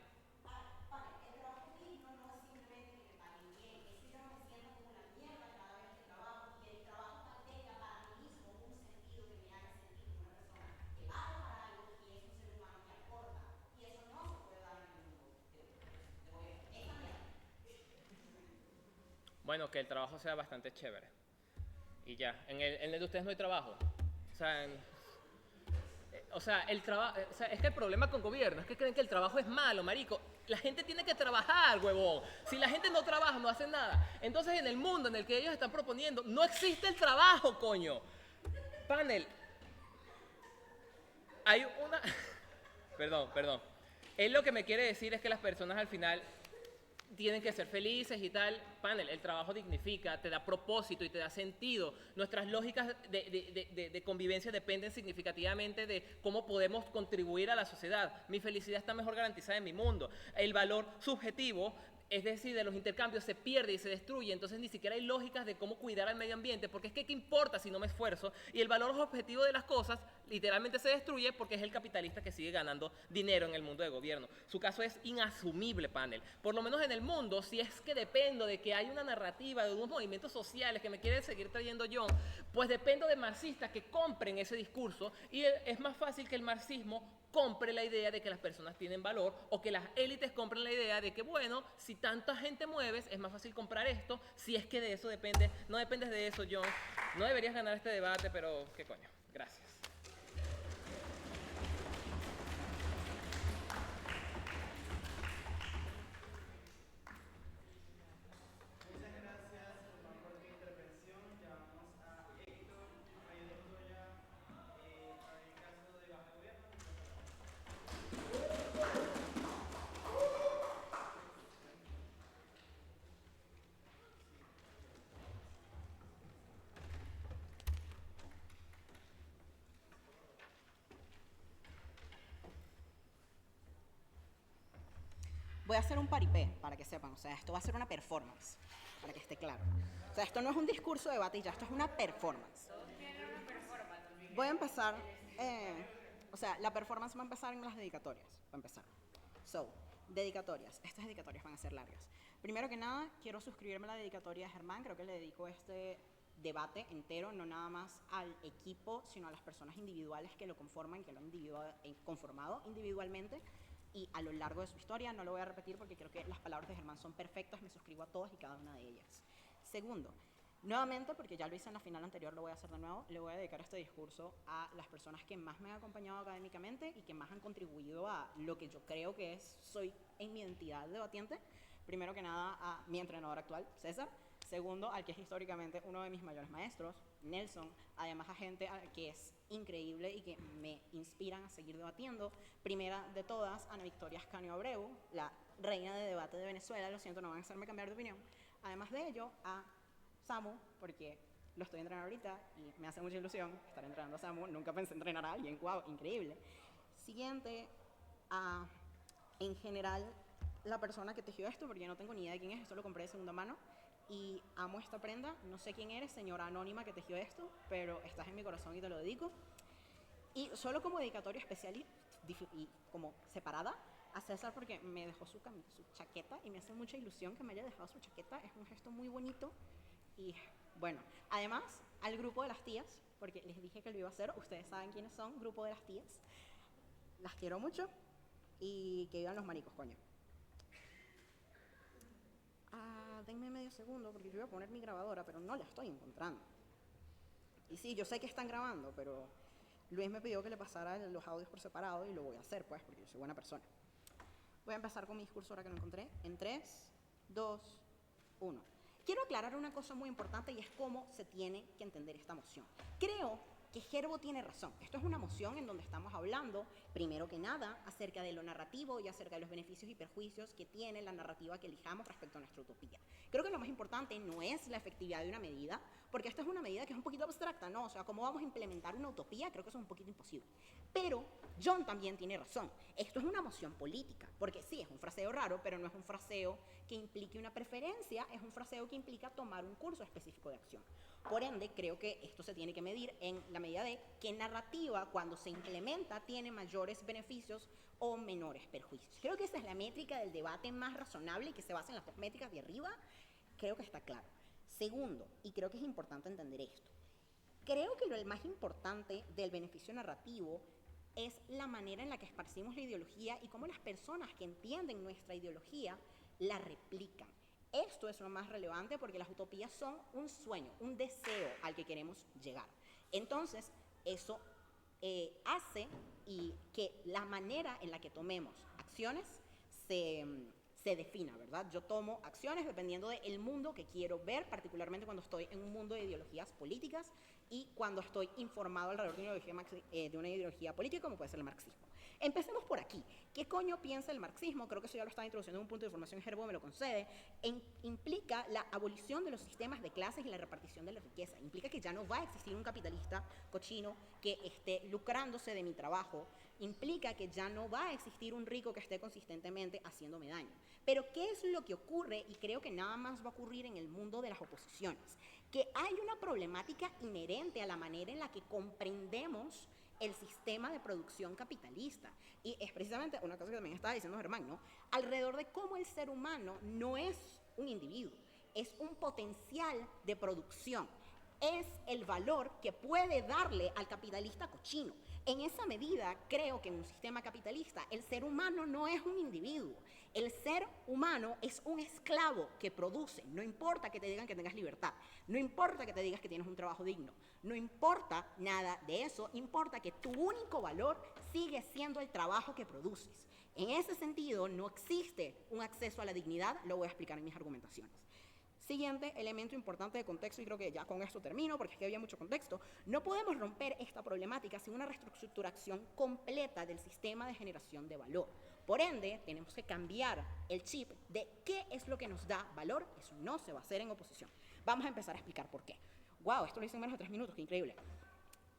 Bueno, que el trabajo sea bastante chévere. Y ya, en el de ustedes no hay trabajo. O sea, es que el problema con gobierno es que creen que el trabajo es malo, marico. La gente tiene que trabajar, huevón. Si la gente no trabaja, no hace nada. Entonces, en el mundo en el que ellos están proponiendo, no existe el trabajo, coño. Panel, hay una... Perdón. Él lo que me quiere decir es que las personas al final tienen que ser felices y tal. Panel, el trabajo dignifica, te da propósito y te da sentido. Nuestras lógicas de convivencia dependen significativamente de cómo podemos contribuir a la sociedad. Mi felicidad está mejor garantizada en mi mundo. El valor subjetivo, es decir, de los intercambios, se pierde y se destruye. Entonces ni siquiera hay lógicas de cómo cuidar al medio ambiente, porque es que ¿qué importa si no me esfuerzo? Y el valor objetivo de las cosas literalmente se destruye porque es el capitalista que sigue ganando dinero en el mundo de gobierno. Su caso es inasumible, panel. Por lo menos en el mundo, si es que dependo de que hay una narrativa de unos movimientos sociales que me quieren seguir trayendo John, pues dependo de marxistas que compren ese discurso, y es más fácil que el marxismo compre la idea de que las personas tienen valor, o que las élites compren la idea de que, bueno, si tanta gente mueves, es más fácil comprar esto, si es que de eso depende. No dependes de eso, John. No deberías ganar este debate, pero qué coño. Gracias. Voy a hacer un paripé, para que sepan. O sea, esto va a ser una performance, para que esté claro. O sea, esto no es un discurso de debate y ya, esto es una performance. Voy a empezar, o sea, la performance va a empezar en las dedicatorias, va a empezar. So, dedicatorias. Estas dedicatorias van a ser largas. Primero que nada, quiero suscribirme a la dedicatoria de Germán. Creo que le dedico este debate entero, no nada más al equipo, sino a las personas individuales que lo conforman, que lo han conformado individualmente y a lo largo de su historia. No lo voy a repetir porque creo que las palabras de Germán son perfectas, me suscribo a todas y cada una de ellas. Segundo, nuevamente, porque ya lo hice en la final anterior, lo voy a hacer de nuevo, le voy a dedicar este discurso a las personas que más me han acompañado académicamente y que más han contribuido a lo que yo creo que soy en mi identidad debatiente. Primero que nada, a mi entrenador actual, César. Segundo, al que es históricamente uno de mis mayores maestros, Nelson. Además, a gente que es increíble y que me inspiran a seguir debatiendo. Primera de todas, Ana Victoria Ascanio Abreu, la reina de debate de Venezuela. Lo siento, no van a hacerme cambiar de opinión. Además de ello, a Samu, porque lo estoy entrenando ahorita y me hace mucha ilusión estar entrenando a Samu. Nunca pensé entrenar a alguien, wow, increíble. Siguiente, en general, la persona que tejió esto, porque yo no tengo ni idea de quién es, esto lo compré de segunda mano y amo esta prenda. No sé quién eres, señora anónima que tejió esto, pero estás en mi corazón y te lo dedico. Y solo como dedicatoria especial y como separada, a César, porque me dejó su chaqueta y me hace mucha ilusión que me haya dejado su chaqueta. Es un gesto muy bonito. Y bueno, además al grupo de las tías, porque les dije que lo iba a hacer, ustedes saben quiénes son, grupo de las tías. Las quiero mucho y que vivan los maricos, coño. Denme medio segundo porque yo voy a poner mi grabadora, pero no la estoy encontrando. Y sí, yo sé que están grabando, pero Luis me pidió que le pasara los audios por separado y lo voy a hacer, pues, porque yo soy buena persona. Voy a empezar con mi discurso ahora que lo encontré. En 3, 2, 1. Quiero aclarar una cosa muy importante y es cómo se tiene que entender esta moción. Creo que Gerbo tiene razón. Esto es una moción en donde estamos hablando, primero que nada, acerca de lo narrativo y acerca de los beneficios y perjuicios que tiene la narrativa que elijamos respecto a nuestra utopía. Creo que lo más importante no es la efectividad de una medida, porque esta es una medida que es un poquito abstracta, ¿no? O sea, ¿cómo vamos a implementar una utopía? Creo que eso es un poquito imposible. Pero John también tiene razón. Esto es una moción política, porque sí, es un fraseo raro, pero no es un fraseo que implique una preferencia, es un fraseo que implica tomar un curso específico de acción. Por ende, creo que esto se tiene que medir en la medida de qué narrativa, cuando se implementa, tiene mayores beneficios o menores perjuicios. Creo que esa es la métrica del debate más razonable y que se basa en las dos métricas de arriba. Creo que está claro. Segundo, y creo que es importante entender esto, creo que lo más importante del beneficio narrativo es la manera en la que esparcimos la ideología y cómo las personas que entienden nuestra ideología la replican. Esto es lo más relevante porque las utopías son un sueño, un deseo al que queremos llegar. Entonces, eso hace y que la manera en la que tomemos acciones se defina, ¿verdad? Yo tomo acciones dependiendo del mundo que quiero ver, particularmente cuando estoy en un mundo de ideologías políticas y cuando estoy informado alrededor de una ideología política como puede ser el marxismo. Empecemos por aquí. ¿Qué coño piensa el marxismo? Creo que eso ya lo estaba introduciendo en un punto de formación, Gerbo me lo concede. Implica la abolición de los sistemas de clases y la repartición de la riqueza. Implica que ya no va a existir un capitalista cochino que esté lucrándose de mi trabajo. Implica que ya no va a existir un rico que esté consistentemente haciéndome daño. Pero ¿qué es lo que ocurre? Y creo que nada más va a ocurrir en el mundo de las oposiciones. Que hay una problemática inherente a la manera en la que comprendemos el sistema de producción capitalista. Y es precisamente una cosa que también estaba diciendo Germán, ¿no? Alrededor de cómo el ser humano no es un individuo, es un potencial de producción. Es el valor que puede darle al capitalista cochino. En esa medida, creo que en un sistema capitalista, el ser humano no es un individuo. El ser humano es un esclavo que produce. No importa que te digan que tengas libertad. No importa que te digas que tienes un trabajo digno. No importa nada de eso. Importa que tu único valor sigue siendo el trabajo que produces. En ese sentido, no existe un acceso a la dignidad. Lo voy a explicar en mis argumentaciones. Siguiente elemento importante de contexto, y creo que ya con esto termino, porque es que había mucho contexto. No podemos romper esta problemática sin una reestructuración completa del sistema de generación de valor. Por ende, tenemos que cambiar el chip de qué es lo que nos da valor. Eso no se va a hacer en oposición. Vamos a empezar a explicar por qué. ¡Wow! Esto lo hice en menos de 3 minutos, qué increíble.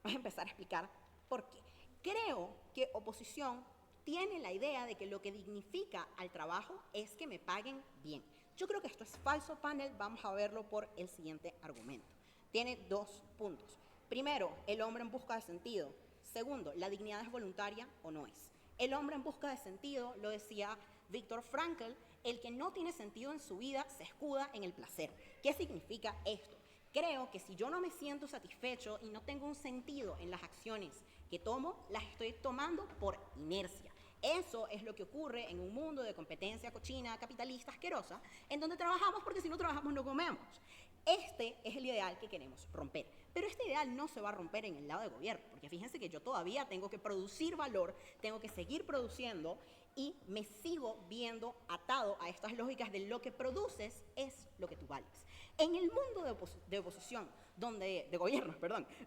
Vamos a empezar a explicar por qué. Creo que oposición tiene la idea de que lo que dignifica al trabajo es que me paguen bien. Yo creo que esto es falso, panel. Vamos a verlo por el siguiente argumento. Tiene 2 puntos. Primero, el hombre en busca de sentido. Segundo, la dignidad es voluntaria o no es. El hombre en busca de sentido, lo decía Viktor Frankl, el que no tiene sentido en su vida se escuda en el placer. ¿Qué significa esto? Creo que si yo no me siento satisfecho y no tengo un sentido en las acciones que tomo, las estoy tomando por inercia. Eso es lo que ocurre en un mundo de competencia cochina, capitalista, asquerosa, en donde trabajamos porque si no trabajamos no comemos. Este es el ideal que queremos romper. Pero este ideal no se va a romper en el lado de gobierno, porque fíjense que yo todavía tengo que producir valor, tengo que seguir produciendo y me sigo viendo atado a estas lógicas de lo que produces es lo que tú vales. En el mundo de oposición, de gobiernos,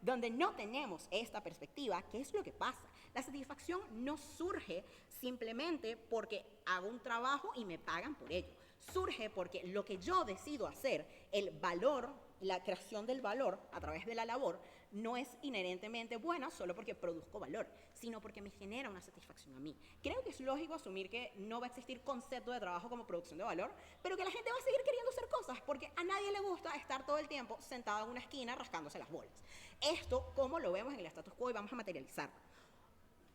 donde no tenemos esta perspectiva, ¿qué es lo que pasa? La satisfacción no surge simplemente porque hago un trabajo y me pagan por ello. Surge porque lo que yo decido hacer, el valor, la creación del valor a través de la labor, no es inherentemente buena solo porque produzco valor, sino porque me genera una satisfacción a mí. Creo que es lógico asumir que no va a existir concepto de trabajo como producción de valor, pero que la gente va a seguir queriendo hacer cosas porque a nadie le gusta estar todo el tiempo sentado en una esquina rascándose las bolas. Esto, como lo vemos en el status quo, y vamos a materializarlo.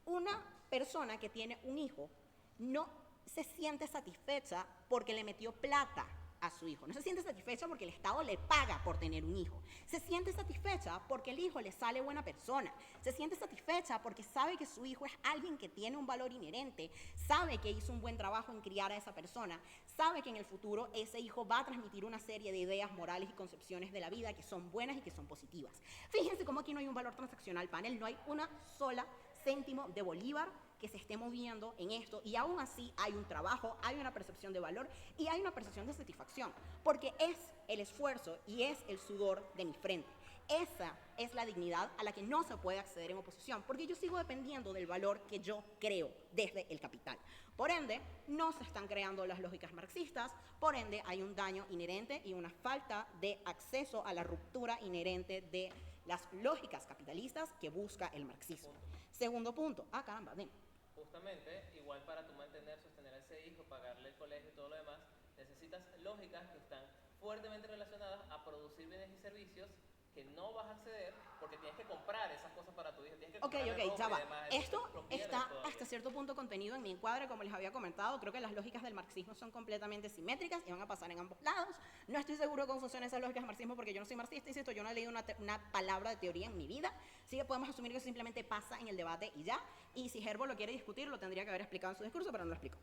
Una persona que tiene un hijo no se siente satisfecha porque le metió plata a su hijo. No se siente satisfecha porque el Estado le paga por tener un hijo. Se siente satisfecha porque el hijo le sale buena persona. Se siente satisfecha porque sabe que su hijo es alguien que tiene un valor inherente, sabe que hizo un buen trabajo en criar a esa persona, sabe que en el futuro ese hijo va a transmitir una serie de ideas morales y concepciones de la vida que son buenas y que son positivas. Fíjense cómo aquí no hay un valor transaccional, panel, no hay una sola céntimo de bolívar que se esté moviendo en esto, y aún así hay un trabajo, hay una percepción de valor y hay una percepción de satisfacción, porque es el esfuerzo y es el sudor de mi frente. Esa es la dignidad a la que no se puede acceder en oposición, porque yo sigo dependiendo del valor que yo creo desde el capital. Por ende, no se están creando las lógicas marxistas, por ende hay un daño inherente y una falta de acceso a la ruptura inherente de las lógicas capitalistas que busca el marxismo. Segundo punto. Caramba, dime. Justamente, igual para tú mantener, sostener a ese hijo, pagarle el colegio y todo lo demás, necesitas lógicas que están fuertemente relacionadas a producir bienes y servicios que no vas a acceder porque tienes que comprar esas cosas para tu hijo. Tienes que comprar ropa ya va. Y demás, Esto lo pierdes está todavía. hasta cierto punto contenido en mi encuadre, como les había comentado. Creo que las lógicas del marxismo son completamente simétricas y van a pasar en ambos lados. No estoy seguro de cómo funcionan esas lógicas del marxismo porque yo no soy marxista, insisto, yo no he leído una palabra de teoría en mi vida. Así que podemos asumir que eso simplemente pasa en el debate y ya. Y si Gerbo lo quiere discutir, lo tendría que haber explicado en su discurso, pero no lo explico.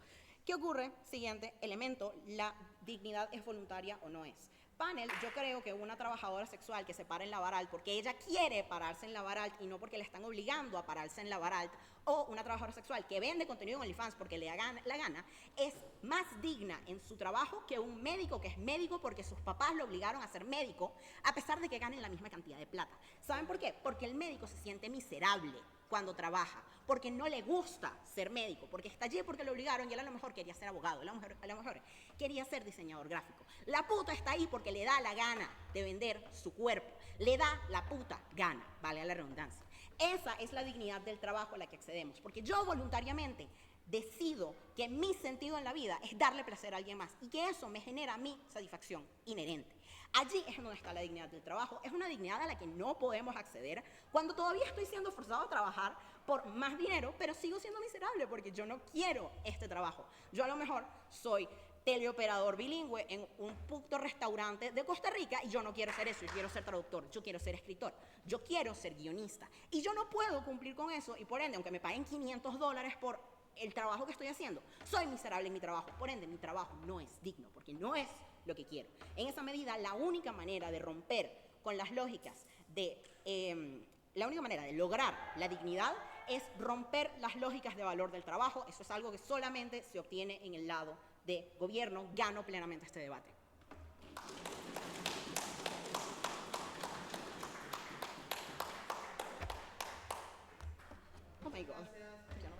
¿Qué ocurre? Siguiente elemento, la dignidad es voluntaria o no es. Panel, yo creo que una trabajadora sexual que se para en Lavaralt porque ella quiere pararse en Lavaralt y no porque le están obligando a pararse en Lavaralt, o una trabajadora sexual que vende contenido en OnlyFans porque le da la gana, es más digna en su trabajo que un médico que es médico porque sus papás lo obligaron a ser médico, a pesar de que ganen la misma cantidad de plata. ¿Saben por qué? Porque el médico se siente miserable cuando trabaja, porque no le gusta ser médico, porque está allí porque lo obligaron y él a lo mejor quería ser abogado, a lo mejor quería ser diseñador gráfico. La puta está ahí porque le da la gana de vender su cuerpo, le da la puta gana, vale la redundancia. Esa es la dignidad del trabajo a la que accedemos, porque yo voluntariamente decido que mi sentido en la vida es darle placer a alguien más y que eso me genera a mí satisfacción inherente. Allí es donde está la dignidad del trabajo. Es una dignidad a la que no podemos acceder cuando todavía estoy siendo forzado a trabajar por más dinero, pero sigo siendo miserable porque yo no quiero este trabajo. Yo a lo mejor soy teleoperador bilingüe en un puto restaurante de Costa Rica y yo no quiero ser eso, yo quiero ser traductor, yo quiero ser escritor, yo quiero ser guionista. Y yo no puedo cumplir con eso y por ende, aunque me paguen $500 por el trabajo que estoy haciendo, soy miserable en mi trabajo. Por ende, mi trabajo no es digno porque no es lo que quiero. En esa medida, la única manera de romper con las lógicas la única manera de lograr la dignidad es romper las lógicas de valor del trabajo. Eso es algo que solamente se obtiene en el lado de gobierno. Gano plenamente este debate. Oh my God. Ya no me suena.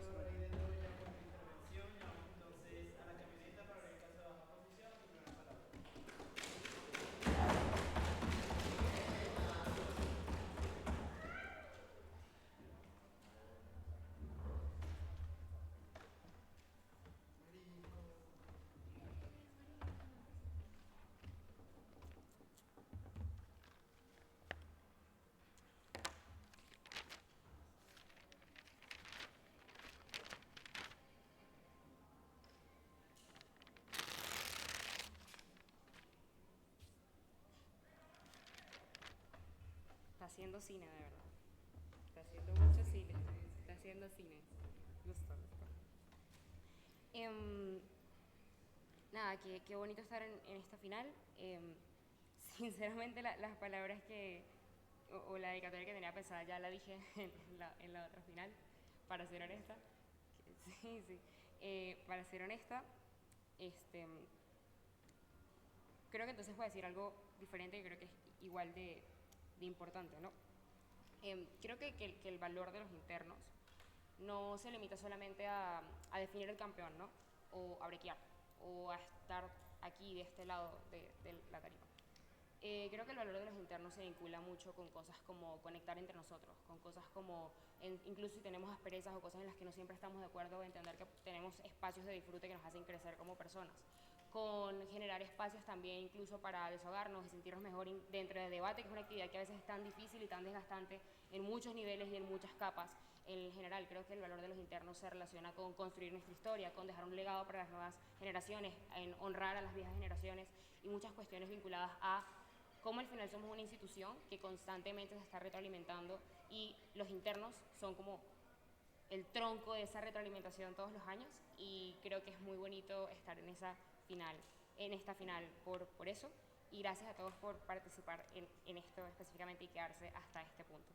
Está haciendo cine, de verdad. Está haciendo mucho cine. Está haciendo cine. Gusto. Nada, qué bonito estar en esta final. Sinceramente, las palabras o la dedicatoria que tenía pensada ya la dije en la otra final, para ser honesta. Sí. Para ser honesta, creo que entonces voy a decir algo diferente y creo que es igual de importante, ¿no? Creo que el valor de los internos no se limita solamente a definir el campeón, ¿no? O a brequear, o a estar aquí de este lado de la tarima. Creo que el valor de los internos se vincula mucho con cosas como conectar entre nosotros, con cosas como, incluso si tenemos asperezas o cosas en las que no siempre estamos de acuerdo, entender que tenemos espacios de disfrute que nos hacen crecer como personas, con generar espacios también incluso para desahogarnos y sentirnos mejor dentro del debate, que es una actividad que a veces es tan difícil y tan desgastante en muchos niveles y en muchas capas. En general, creo que el valor de los internos se relaciona con construir nuestra historia, con dejar un legado para las nuevas generaciones, en honrar a las viejas generaciones y muchas cuestiones vinculadas a cómo al final somos una institución que constantemente se está retroalimentando y los internos son como el tronco de esa retroalimentación todos los años y creo que es muy bonito estar en esta final por eso y gracias a todos por participar en esto específicamente y quedarse hasta este punto.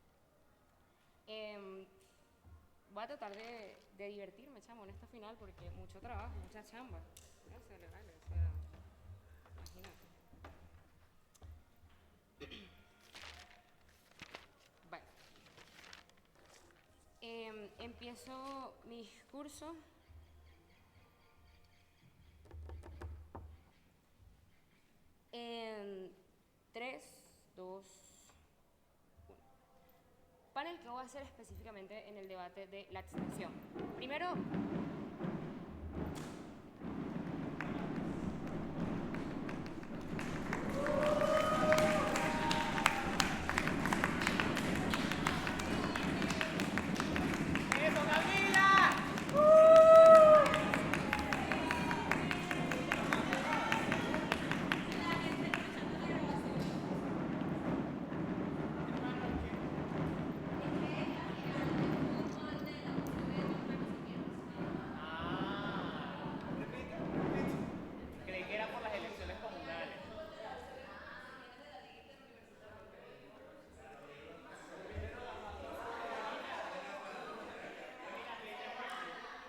Voy a tratar de divertirme, chamo, en esta final porque mucho trabajo, mucha chamba. No se le vale, o sea, imagínate. Bueno, empiezo mi discurso. En 3, 2, 1. Panel que voy a hacer específicamente en el debate de la extensión. Primero,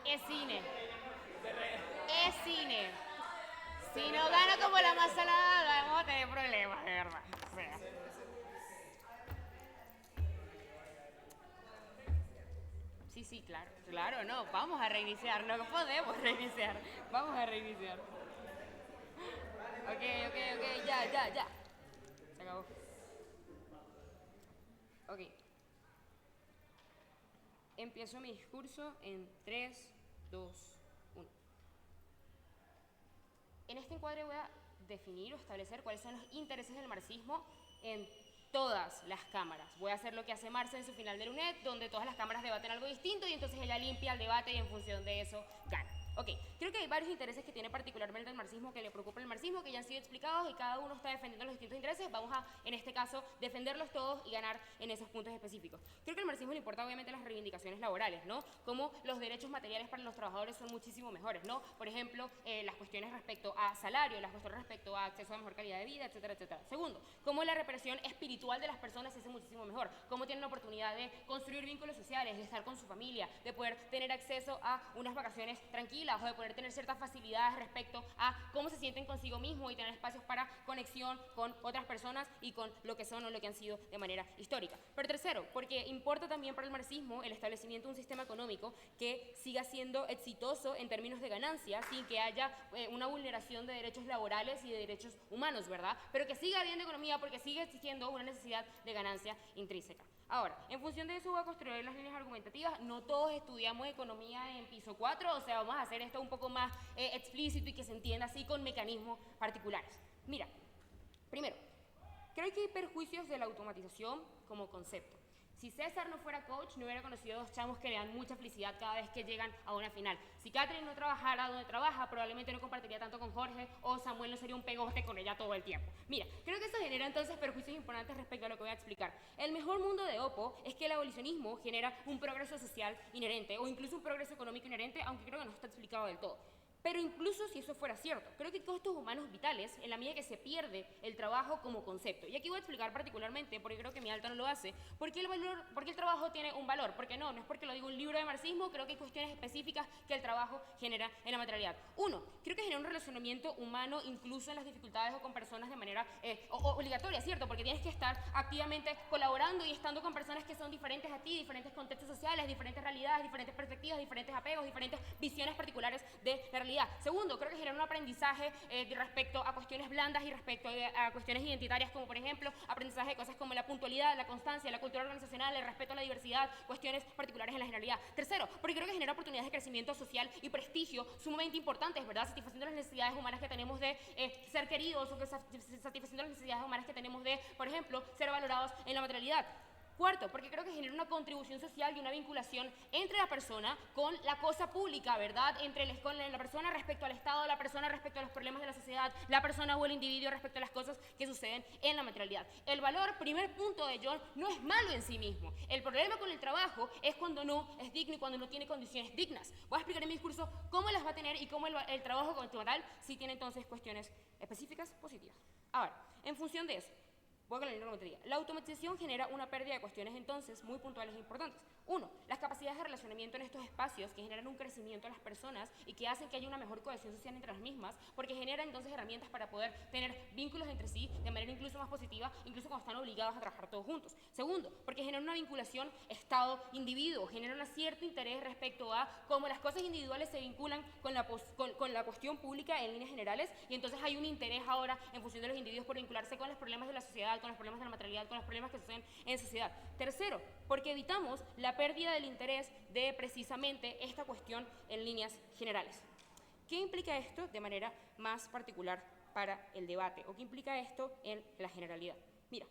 Es cine. Es cine. Si no gana como la más salada, vamos a tener problemas, de verdad. O sea. Sí, claro, claro, no, vamos a reiniciar, no podemos reiniciar, vamos a reiniciar. Ok, ya. Se acabó. Ok. Empiezo mi discurso en 3, 2, 1. En este encuadre voy a definir o establecer cuáles son los intereses del marxismo en todas las cámaras. Voy a hacer lo que hace Marx en su final de Lunet, donde todas las cámaras debaten algo distinto y entonces ella limpia el debate y en función de eso gana. Ok, creo que hay varios intereses que tiene particularmente el marxismo, que le preocupa el marxismo, que ya han sido explicados y cada uno está defendiendo los distintos intereses. Vamos a, en este caso, defenderlos todos y ganar en esos puntos específicos. Creo que al marxismo le importa obviamente las reivindicaciones laborales, ¿no? Como los derechos materiales para los trabajadores son muchísimo mejores, ¿no? Por ejemplo, las cuestiones respecto a salario, las cuestiones respecto a acceso a mejor calidad de vida, etcétera, etcétera. Segundo, cómo la represión espiritual de las personas se hace muchísimo mejor, cómo tienen la oportunidad de construir vínculos sociales, de estar con su familia, de poder tener acceso a unas vacaciones tranquilas o de poder tener ciertas facilidades respecto a cómo se sienten consigo mismo y tener espacios para conexión con otras personas y con lo que son o lo que han sido de manera histórica. Pero tercero, porque importa también para el marxismo el establecimiento de un sistema económico que siga siendo exitoso en términos de ganancia sin que haya una vulneración de derechos laborales y de derechos humanos, ¿verdad? Pero que siga habiendo economía porque sigue existiendo una necesidad de ganancia intrínseca. Ahora, en función de eso voy a construir las líneas argumentativas. No todos estudiamos economía en piso 4, o sea, vamos a hacer esto un poco más explícito y que se entienda así con mecanismos particulares. Mira, primero, creo que hay perjuicios de la automatización como concepto. Si César no fuera coach, no hubiera conocido dos chamos que le dan mucha felicidad cada vez que llegan a una final. Si Catherine no trabajara donde trabaja, probablemente no compartiría tanto con Jorge, o Samuel no sería un pegoste con ella todo el tiempo. Mira, creo que eso genera entonces perjuicios importantes respecto a lo que voy a explicar. El mejor mundo de Oppo es que el abolicionismo genera un progreso social inherente, o incluso un progreso económico inherente, aunque creo que no está explicado del todo. Pero incluso si eso fuera cierto, creo que costos humanos vitales, en la medida que se pierde el trabajo como concepto. Y aquí voy a explicar particularmente, porque creo que mi alta no lo hace, por qué el trabajo tiene un valor. Porque no es porque lo diga un libro de marxismo, creo que hay cuestiones específicas que el trabajo genera en la materialidad. Uno, creo que genera un relacionamiento humano incluso en las dificultades o con personas de manera obligatoria, ¿cierto? Porque tienes que estar activamente colaborando y estando con personas que son diferentes a ti, diferentes contextos sociales, diferentes realidades, diferentes perspectivas, diferentes apegos, diferentes visiones particulares de la realidad. Segundo, creo que genera un aprendizaje respecto a cuestiones blandas y respecto a cuestiones identitarias, como por ejemplo aprendizaje de cosas como la puntualidad, la constancia, la cultura organizacional, el respeto a la diversidad, cuestiones particulares en la generalidad. Tercero, porque creo que genera oportunidades de crecimiento social y prestigio sumamente importantes, ¿verdad? Satisfaciendo las necesidades humanas que tenemos de ser queridos o satisfaciendo las necesidades humanas que tenemos de, por ejemplo, ser valorados en la materialidad. Cuarto, porque creo que genera una contribución social y una vinculación entre la persona con la cosa pública, ¿verdad? Con la persona respecto al Estado, la persona respecto a los problemas de la sociedad, la persona o el individuo respecto a las cosas que suceden en la materialidad. El valor, primer punto de John, no es malo en sí mismo. El problema con el trabajo es cuando no es digno y cuando no tiene condiciones dignas. Voy a explicar en mi discurso cómo las va a tener y cómo el trabajo como tal sí tiene entonces cuestiones específicas positivas. Ahora, en función de eso, voy con la neurometría. La automatización genera una pérdida de cuestiones entonces muy puntuales e importantes. Uno, las capacidades de relacionamiento en estos espacios que generan un crecimiento de las personas y que hacen que haya una mejor cohesión social entre las mismas, porque generan entonces herramientas para poder tener vínculos entre sí de manera incluso más positiva, incluso cuando están obligados a trabajar todos juntos. Segundo, porque genera una vinculación Estado-individuo, genera un cierto interés respecto a cómo las cosas individuales se vinculan con la cuestión pública en líneas generales, y entonces hay un interés ahora en función de los individuos por vincularse con los problemas de la sociedad, con los problemas de la materialidad, con los problemas que suceden en sociedad. Tercero, porque evitamos la pérdida del interés de precisamente esta cuestión en líneas generales. ¿Qué implica esto de manera más particular para el debate? ¿O qué implica esto en la generalidad? Mira,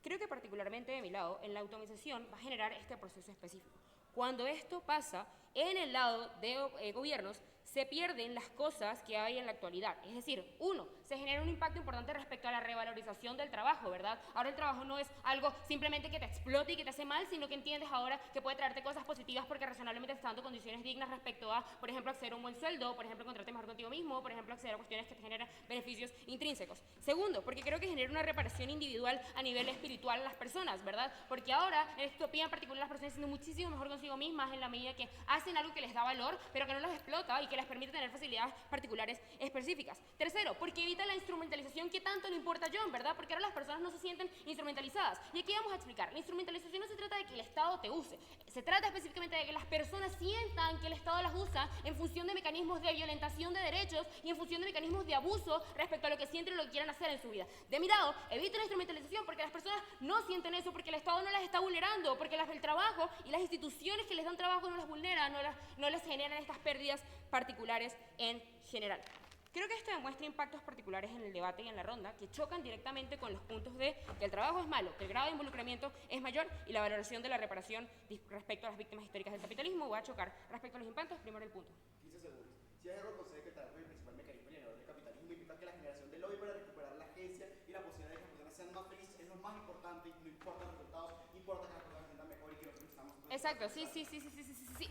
creo que particularmente de mi lado, en la automatización va a generar este proceso específico. Cuando esto pasa en el lado de gobiernos, se pierden las cosas que hay en la actualidad. Es decir, uno, se genera un impacto importante respecto a la revalorización del trabajo, ¿verdad? Ahora el trabajo no es algo simplemente que te explote y que te hace mal, sino que entiendes ahora que puede traerte cosas positivas porque razonablemente te está dando condiciones dignas respecto a, por ejemplo, acceder a un buen sueldo, por ejemplo, encontrarte mejor contigo mismo, por ejemplo, acceder a cuestiones que te generan beneficios intrínsecos. Segundo, porque creo que genera una reparación individual a nivel espiritual a las personas, ¿verdad? Porque ahora, en esta utopía en particular, las personas siendo muchísimo mejor consigo mismas en la medida que hacen algo que les da valor, pero que no los explota y que les permite tener facilidades particulares específicas. Tercero, porque evita la instrumentalización que tanto le importa a John, ¿verdad? Porque ahora las personas no se sienten instrumentalizadas. Y aquí vamos a explicar, la instrumentalización no se trata de que el Estado te use, se trata específicamente de que las personas sientan que el Estado las usa en función de mecanismos de violentación de derechos y en función de mecanismos de abuso respecto a lo que sienten y lo que quieran hacer en su vida. De mi lado, evito la instrumentalización porque las personas no sienten eso, porque el Estado no las está vulnerando, porque el trabajo y las instituciones que les dan trabajo no las vulneran, no les generan estas pérdidas particulares en general. Creo que esto demuestra impactos particulares en el debate y en la ronda que chocan directamente con los puntos de que el trabajo es malo, que el grado de involucramiento es mayor y la valoración de la reparación respecto a las víctimas históricas del capitalismo va a chocar respecto a los impactos. Primero el punto. 15 segundos. Si hay algo que concede que el trabajo es el principal mecanismo generador del capitalismo, implica que la generación de lobby para recuperar la agencia y la posibilidad de que las personas sean más felices es lo más importante y no importa los resultados, importa que las personas se sientan mejor y que nosotros estamos... Exacto, sí,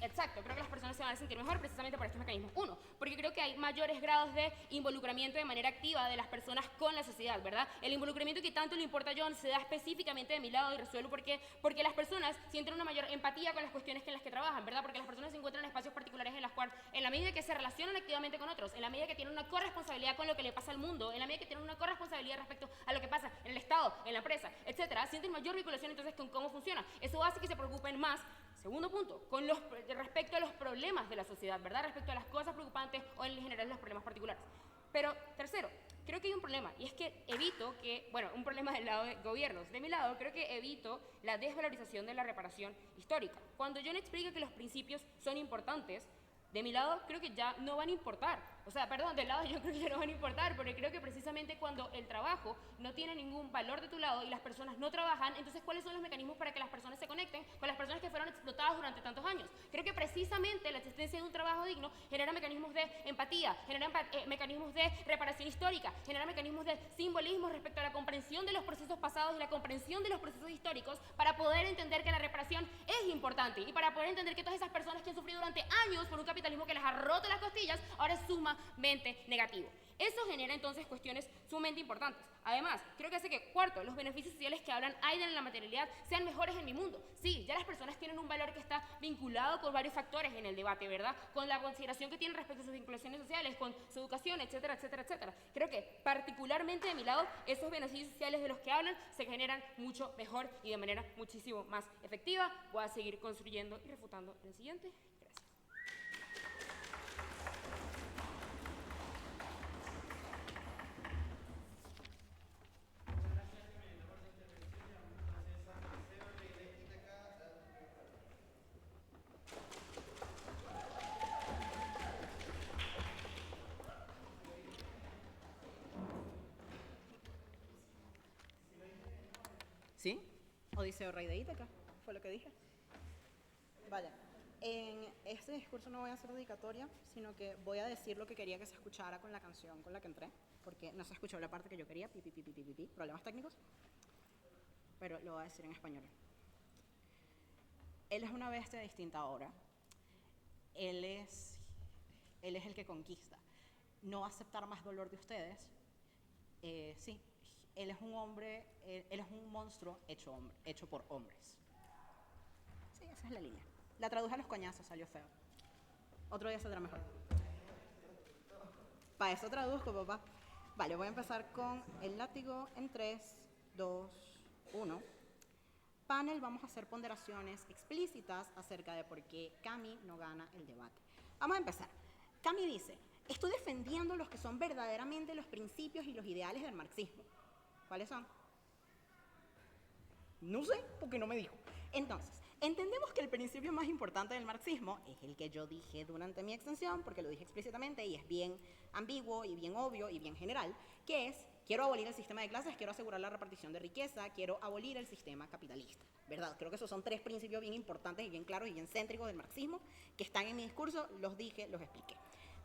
exacto. Creo que las personas se van a sentir mejor precisamente por estos mecanismos. Uno, porque creo que hay mayores grados de involucramiento de manera activa de las personas con la sociedad, ¿verdad? El involucramiento que tanto le importa a John se da específicamente de mi lado y resuelvo porque las personas sienten una mayor empatía con las cuestiones en las que trabajan, ¿verdad? Porque las personas se encuentran en espacios particulares en las cuales, en la medida que se relacionan activamente con otros, en la medida que tienen una corresponsabilidad con lo que le pasa al mundo, en la medida que tienen una corresponsabilidad respecto a lo que pasa en el Estado, en la empresa, etcétera, sienten mayor vinculación entonces con cómo funciona. Eso hace que se preocupen más. Segundo punto, respecto a los problemas de la sociedad, ¿verdad? Respecto a las cosas preocupantes o en general los problemas particulares. Pero tercero, creo que hay un problema y es que evito que, bueno, un problema del lado de gobiernos. De mi lado, creo que evito la desvalorización de la reparación histórica. Cuando John explica que los principios son importantes, de mi lado creo que ya no van a importar. O sea, perdón, del lado yo creo que ya no van a importar, porque creo que precisamente cuando el trabajo no tiene ningún valor de tu lado y las personas no trabajan, entonces ¿cuáles son los mecanismos para que las personas se conecten con las personas que fueron explotadas durante tantos años? Creo que precisamente la existencia de un trabajo digno genera mecanismos de empatía, genera mecanismos de reparación histórica, genera mecanismos de simbolismo respecto a la comprensión de los procesos pasados y la comprensión de los procesos históricos para poder entender que la reparación es importante y para poder entender que todas esas personas que han sufrido durante años por un capitalismo que les ha roto las costillas, ahora es sumamente negativo. Eso genera entonces cuestiones sumamente importantes. Además, creo que hace que, cuarto, los beneficios sociales que hablan Aiden en la materialidad sean mejores en mi mundo. Sí, ya las personas tienen un valor que está vinculado con varios factores en el debate, ¿verdad? Con la consideración que tienen respecto a sus vinculaciones sociales, con su educación, etcétera, etcétera, etcétera. Creo que particularmente de mi lado, esos beneficios sociales de los que hablan se generan mucho mejor y de manera muchísimo más efectiva. Voy a seguir construyendo y refutando en el siguiente. ¿Sí? Odiseo, rey de Ítaca, fue lo que dije. Vaya, en este discurso no voy a hacer dedicatoria, sino que voy a decir lo que quería que se escuchara con la canción con la que entré, porque no se escuchó la parte que yo quería, problemas técnicos, pero lo voy a decir en español. Él es una bestia distinta ahora. Él es el que conquista. No va a aceptar más dolor de ustedes. Sí. Él es un hombre, él es un monstruo hecho por hombres. Sí, esa es la línea. La traduje a los coñazos, salió feo. Otro día saldrá mejor. Para eso traduzco, papá. Vale, voy a empezar con el látigo en 3, 2, 1. Panel, vamos a hacer ponderaciones explícitas acerca de por qué Cami no gana el debate. Vamos a empezar. Cami dice, estoy defendiendo los que son verdaderamente los principios y los ideales del marxismo. ¿Cuáles son? No sé, porque no me dijo. Entonces, entendemos que el principio más importante del marxismo es el que yo dije durante mi extensión, porque lo dije explícitamente y es bien ambiguo y bien obvio y bien general, que es, quiero abolir el sistema de clases, quiero asegurar la repartición de riqueza, quiero abolir el sistema capitalista, ¿verdad? Creo que esos son tres principios bien importantes y bien claros y bien céntricos del marxismo, que están en mi discurso, los dije, los expliqué.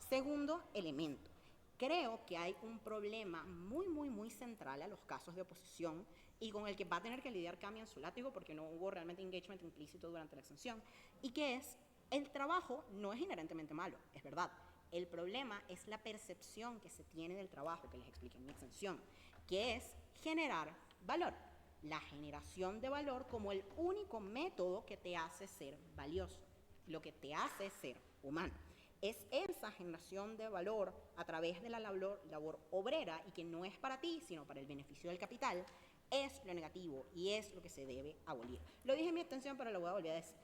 Segundo elemento, creo que hay un problema muy central a los casos de oposición y con el que va a tener que lidiar Cami en su látigo porque no hubo realmente engagement implícito durante la extensión, y que es, el trabajo no es inherentemente malo, es verdad. El problema es la percepción que se tiene del trabajo, que les expliqué en mi extensión, que es generar valor. La generación de valor como el único método que te hace ser valioso, lo que te hace ser humano. Es esa generación de valor a través de la labor obrera y que no es para ti, sino para el beneficio del capital, es lo negativo y es lo que se debe abolir. Lo dije en mi extensión, pero lo voy a volver a decir.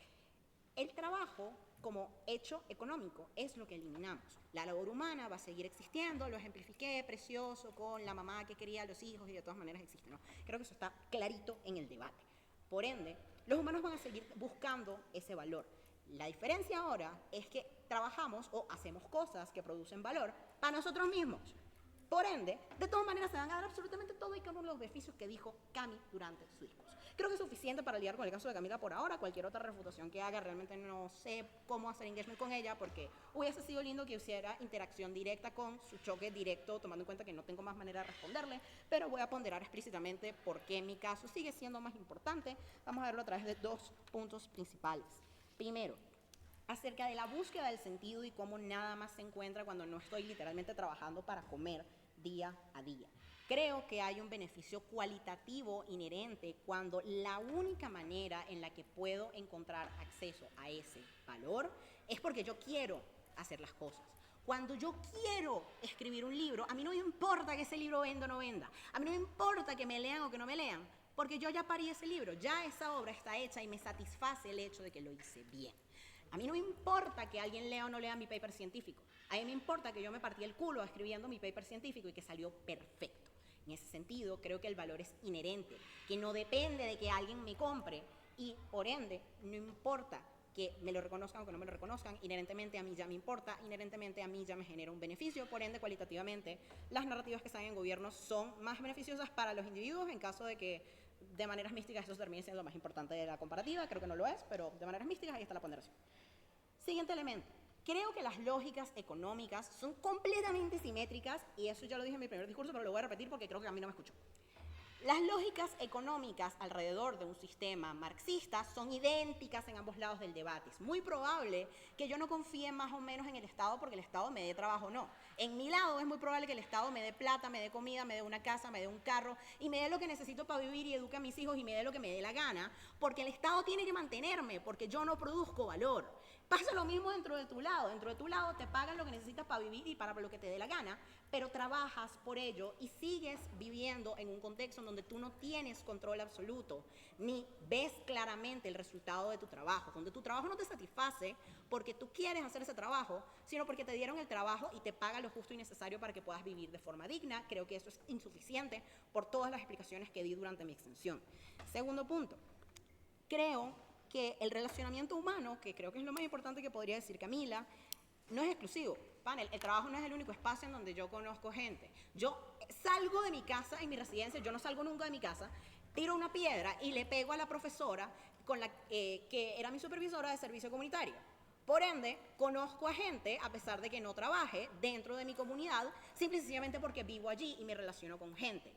El trabajo como hecho económico es lo que eliminamos. La labor humana va a seguir existiendo, lo ejemplifiqué precioso con la mamá que quería a los hijos y de todas maneras existe, ¿no? Creo que eso está clarito en el debate. Por ende, los humanos van a seguir buscando ese valor. La diferencia ahora es que trabajamos o hacemos cosas que producen valor para nosotros mismos. Por ende, de todas maneras se van a dar absolutamente todo y cada uno de los beneficios que dijo Cami durante su discurso. Creo que es suficiente para lidiar con el caso de Camila por ahora. Cualquier otra refutación que haga, realmente no sé cómo hacer engagement con ella, porque hubiese sido lindo que hiciera interacción directa con su choque directo, tomando en cuenta que no tengo más manera de responderle, pero voy a ponderar explícitamente por qué mi caso sigue siendo más importante. Vamos a verlo a través de dos puntos principales. Primero, acerca de la búsqueda del sentido y cómo nada más se encuentra cuando no estoy literalmente trabajando para comer día a día. Creo que hay un beneficio cualitativo inherente cuando la única manera en la que puedo encontrar acceso a ese valor es porque yo quiero hacer las cosas. Cuando yo quiero escribir un libro, a mí no me importa que ese libro venda o no venda, a mí no me importa que me lean o que no me lean, porque yo ya parí ese libro, ya esa obra está hecha y me satisface el hecho de que lo hice bien. A mí no me importa que alguien lea o no lea mi paper científico. A mí me importa que yo me partí el culo escribiendo mi paper científico y que salió perfecto. En ese sentido, creo que el valor es inherente, que no depende de que alguien me compre y, por ende, no importa que me lo reconozcan o que no me lo reconozcan, inherentemente a mí ya me importa, inherentemente a mí ya me genera un beneficio, por ende, cualitativamente, las narrativas que están en gobierno son más beneficiosas para los individuos en caso de que de maneras místicas eso termine siendo lo más importante de la comparativa. Creo que no lo es, pero de maneras místicas ahí está la ponderación. Siguiente elemento. Creo que las lógicas económicas son completamente simétricas, y eso ya lo dije en mi primer discurso, pero lo voy a repetir porque creo que a mí no me escuchó. Las lógicas económicas alrededor de un sistema marxista son idénticas en ambos lados del debate. Es muy probable que yo no confíe más o menos en el Estado porque el Estado me dé trabajo o no. En mi lado es muy probable que el Estado me dé plata, me dé comida, me dé una casa, me dé un carro y me dé lo que necesito para vivir y eduque a mis hijos y me dé lo que me dé la gana, porque el Estado tiene que mantenerme, porque yo no produzco valor. Pasa lo mismo dentro de tu lado. Dentro de tu lado te pagan lo que necesitas para vivir y para lo que te dé la gana, pero trabajas por ello y sigues viviendo en un contexto en donde tú no tienes control absoluto, ni ves claramente el resultado de tu trabajo, donde tu trabajo no te satisface porque tú quieres hacer ese trabajo, sino porque te dieron el trabajo y te pagan lo justo y necesario para que puedas vivir de forma digna. Creo que eso es insuficiente por todas las explicaciones que di durante mi extensión. Segundo punto, creo que el relacionamiento humano, que creo que es lo más importante que podría decir Camila, no es exclusivo. Panel, el trabajo no es el único espacio en donde yo conozco gente. Yo salgo de mi casa, en mi residencia, yo no salgo nunca de mi casa, tiro una piedra y le pego a la profesora con la, que era mi supervisora de servicio comunitario. Por ende, conozco a gente, a pesar de que no trabaje dentro de mi comunidad, simple y sencillamente porque vivo allí y me relaciono con gente.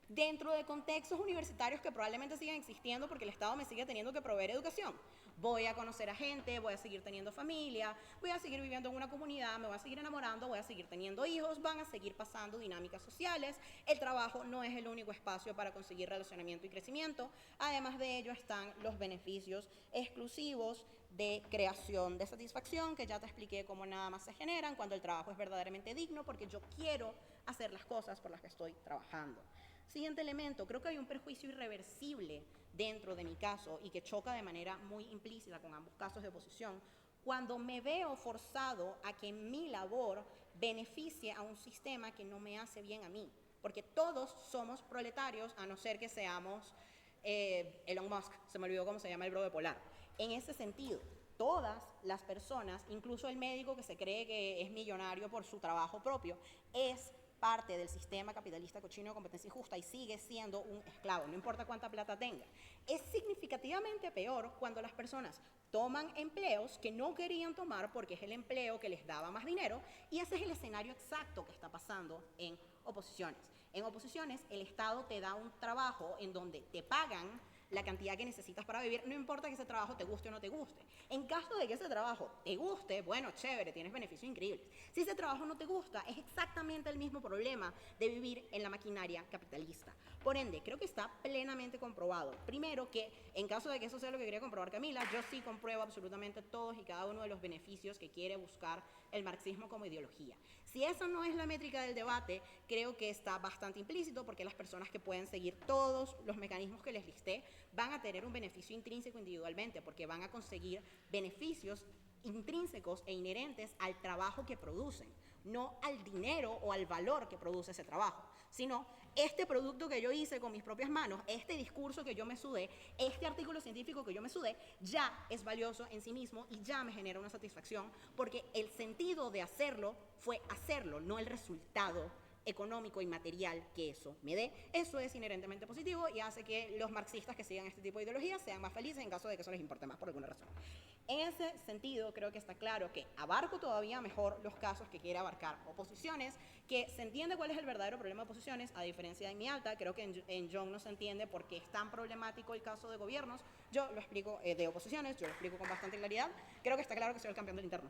Dentro de contextos universitarios que probablemente sigan existiendo porque el Estado me sigue teniendo que proveer educación. Voy a conocer a gente, voy a seguir teniendo familia, voy a seguir viviendo en una comunidad, me voy a seguir enamorando, voy a seguir teniendo hijos, van a seguir pasando dinámicas sociales. El trabajo no es el único espacio para conseguir relacionamiento y crecimiento. Además de ello están los beneficios exclusivos de creación de satisfacción, que ya te expliqué cómo nada más se generan cuando el trabajo es verdaderamente digno, porque yo quiero hacer las cosas por las que estoy trabajando. Siguiente elemento, creo que hay un perjuicio irreversible dentro de mi caso y que choca de manera muy implícita con ambos casos de oposición, cuando me veo forzado a que mi labor beneficie a un sistema que no me hace bien a mí, porque todos somos proletarios a no ser que seamos Elon Musk, se me olvidó cómo se llama el bro de Polar. En ese sentido, todas las personas, incluso el médico que se cree que es millonario por su trabajo propio, es parte del sistema capitalista cochino de competencia injusta y sigue siendo un esclavo, no importa cuánta plata tenga. Es significativamente peor cuando las personas toman empleos que no querían tomar porque es el empleo que les daba más dinero, y ese es el escenario exacto que está pasando en oposiciones. En oposiciones, el Estado te da un trabajo en donde te pagan la cantidad que necesitas para vivir, no importa que ese trabajo te guste o no te guste. En caso de que ese trabajo te guste, bueno, chévere, tienes beneficios increíbles. Si ese trabajo no te gusta, es exactamente el mismo problema de vivir en la maquinaria capitalista. Por ende, creo que está plenamente comprobado. Primero, que en caso de que eso sea lo que quería comprobar Camila, yo sí compruebo absolutamente todos y cada uno de los beneficios que quiere buscar el marxismo como ideología. Si esa no es la métrica del debate, creo que está bastante implícito, porque las personas que pueden seguir todos los mecanismos que les listé van a tener un beneficio intrínseco individualmente, porque van a conseguir beneficios intrínsecos e inherentes al trabajo que producen, no al dinero o al valor que produce ese trabajo, sino este producto que yo hice con mis propias manos, este discurso que yo me sudé, este artículo científico que yo me sudé, ya es valioso en sí mismo y ya me genera una satisfacción, porque el sentido de hacerlo fue hacerlo, no el resultado económico y material que eso me dé. Eso es inherentemente positivo y hace que los marxistas que sigan este tipo de ideologías sean más felices en caso de que eso les importe más por alguna razón. En ese sentido, creo que está claro que abarco todavía mejor los casos que quiere abarcar oposiciones, que se entiende cuál es el verdadero problema de oposiciones, a diferencia de mi alta. Creo que en John no se entiende por qué es tan problemático el caso de gobiernos. Yo lo explico, de oposiciones, yo lo explico con bastante claridad. Creo que está claro que soy el campeón del interno.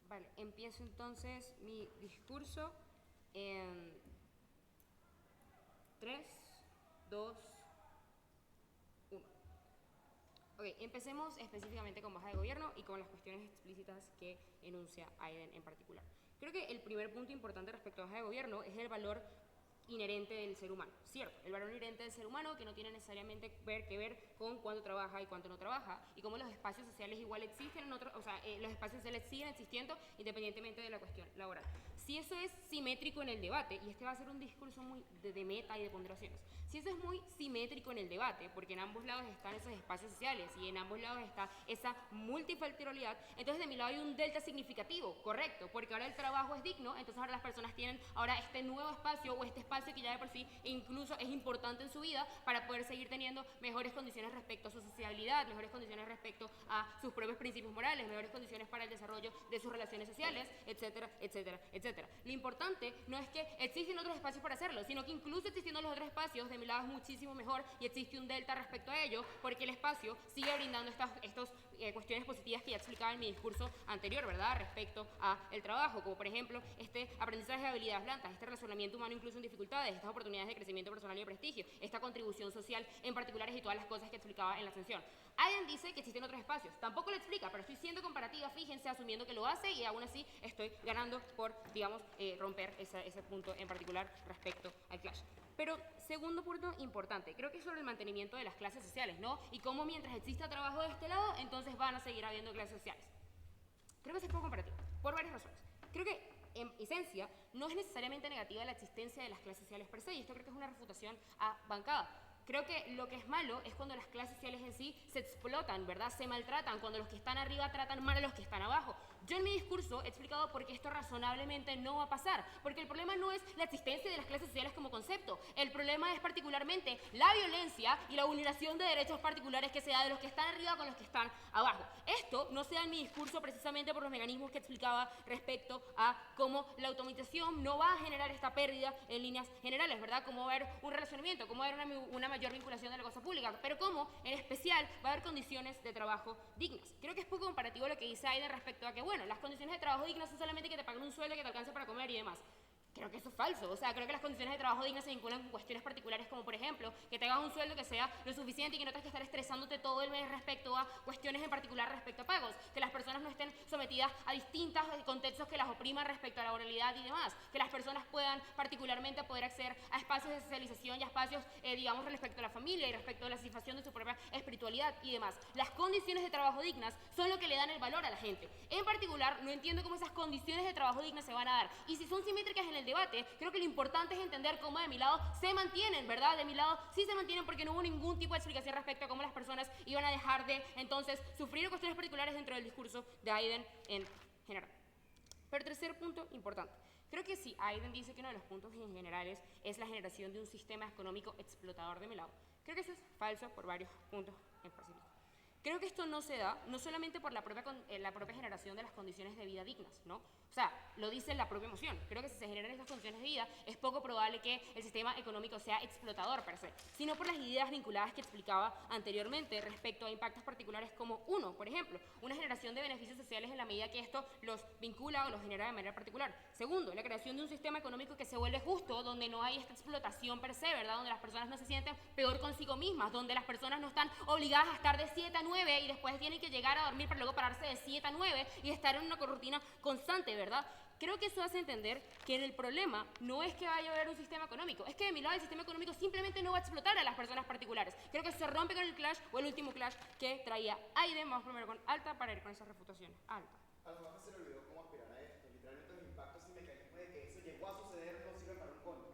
Vale, empiezo entonces mi discurso en 3, 2, 1. Ok, empecemos específicamente con baja de gobierno y con las cuestiones explícitas que enuncia Aiden en particular. Creo que el primer punto importante respecto a baja de gobierno es el valor inherente del ser humano, ¿cierto? El valor inherente del ser humano, que no tiene necesariamente que ver con cuánto trabaja y cuánto no trabaja, y cómo los espacios sociales igual existen en otros, o sea, los espacios sociales siguen existiendo independientemente de la cuestión laboral. Si eso es simétrico en el debate, y este va a ser un discurso muy de meta y de ponderaciones, si eso es muy simétrico en el debate, porque en ambos lados están esos espacios sociales y en ambos lados está esa multifactorialidad, entonces de mi lado hay un delta significativo, correcto, porque ahora el trabajo es digno, entonces ahora las personas tienen ahora este nuevo espacio o este espacio que ya de por sí incluso es importante en su vida para poder seguir teniendo mejores condiciones respecto a su sociabilidad, mejores condiciones respecto a sus propios principios morales, mejores condiciones para el desarrollo de sus relaciones sociales, etcétera, etcétera, etcétera. Lo importante no es que existen otros espacios para hacerlo, sino que incluso existiendo los otros espacios, de mi lado es muchísimo mejor y existe un delta respecto a ello, porque el espacio sigue brindando estas cuestiones positivas que ya explicaba en mi discurso anterior, ¿verdad? Respecto a el trabajo, como por ejemplo este aprendizaje de habilidades blandas, este razonamiento humano incluso en dificultades, estas oportunidades de crecimiento personal y de prestigio, esta contribución social en particulares y todas las cosas que explicaba en la ascensión. Aiden dice que existen otros espacios, tampoco lo explica, pero estoy siendo comparativa, fíjense, asumiendo que lo hace y aún así estoy ganando por, digamos, romper ese punto en particular respecto al clash. Pero segundo punto importante, creo que es sobre el mantenimiento de las clases sociales, ¿no? Y cómo mientras exista trabajo de este lado, entonces van a seguir habiendo clases sociales. Creo que es poco comparativo, por varias razones. Creo que en esencia no es necesariamente negativa la existencia de las clases sociales per se, y esto creo que es una refutación bancada. Creo que lo que es malo es cuando las clases sociales en sí se explotan, ¿verdad? Se maltratan, cuando los que están arriba tratan mal a los que están abajo. Yo en mi discurso he explicado por qué esto razonablemente no va a pasar, porque el problema no es la existencia de las clases sociales como concepto, el problema es particularmente la violencia y la vulneración de derechos particulares que se da de los que están arriba con los que están abajo. Esto no se da en mi discurso precisamente por los mecanismos que explicaba respecto a cómo la automatización no va a generar esta pérdida en líneas generales, ¿verdad? Cómo va a haber un relacionamiento, cómo va a haber una mayor vinculación de la cosa pública, pero cómo en especial va a haber condiciones de trabajo dignas. Creo que es poco comparativo lo que dice Aiden respecto a que, bueno, las condiciones de trabajo dignas son solamente que te paguen un sueldo que te alcance para comer y demás. Creo que eso es falso. O sea, creo que las condiciones de trabajo dignas se vinculan con cuestiones particulares como, por ejemplo, que tengas un sueldo que sea lo suficiente y que no tengas que estar estresándote todo el mes respecto a cuestiones en particular respecto a pagos, que las personas no estén sometidas a distintos contextos que las opriman respecto a la oralidad y demás, que las personas puedan particularmente poder acceder a espacios de socialización y a espacios, digamos, respecto a la familia y respecto a la satisfacción de su propia espiritualidad y demás. Las condiciones de trabajo dignas son lo que le dan el valor a la gente. En particular, no entiendo cómo esas condiciones de trabajo dignas se van a dar. Y si son simétricas en el debate, creo que lo importante es entender cómo de mi lado se mantienen, ¿verdad? De mi lado sí se mantienen porque no hubo ningún tipo de explicación respecto a cómo las personas iban a dejar de, entonces, sufrir cuestiones particulares dentro del discurso de Aiden en general. Pero tercer punto importante. Creo que si Aiden dice que uno de los puntos en generales es la generación de un sistema económico explotador de mi lado, creo que eso es falso por varios puntos en específico. Creo que esto no se da, no solamente por la propia generación de las condiciones de vida dignas, ¿no? O sea, lo dice la propia emoción. Creo que si se generan estas condiciones de vida, es poco probable que el sistema económico sea explotador per se, sino por las ideas vinculadas que explicaba anteriormente respecto a impactos particulares como uno, por ejemplo, una generación de beneficios sociales en la medida que esto los vincula o los genera de manera particular. Segundo, la creación de un sistema económico que se vuelve justo, donde no hay esta explotación per se, ¿verdad? Donde las personas no se sienten peor consigo mismas, donde las personas no están obligadas a estar de 7 a 9 y después tienen que llegar a dormir para luego pararse de 7 a 9 y estar en una rutina constante, ¿verdad? Creo que eso hace entender que el problema no es que vaya a haber un sistema económico, es que de mi lado el sistema económico simplemente no va a explotar a las personas particulares. Creo que se rompe con el clash o el último clash que traía Aiden. Vamos primero con Alta para ir con esas refutaciones. Alta. A lo mejor se le olvidó cómo aspirar a esto. Literalmente los impactos y mecanismos de que eso llegó a suceder no sirven para un coño.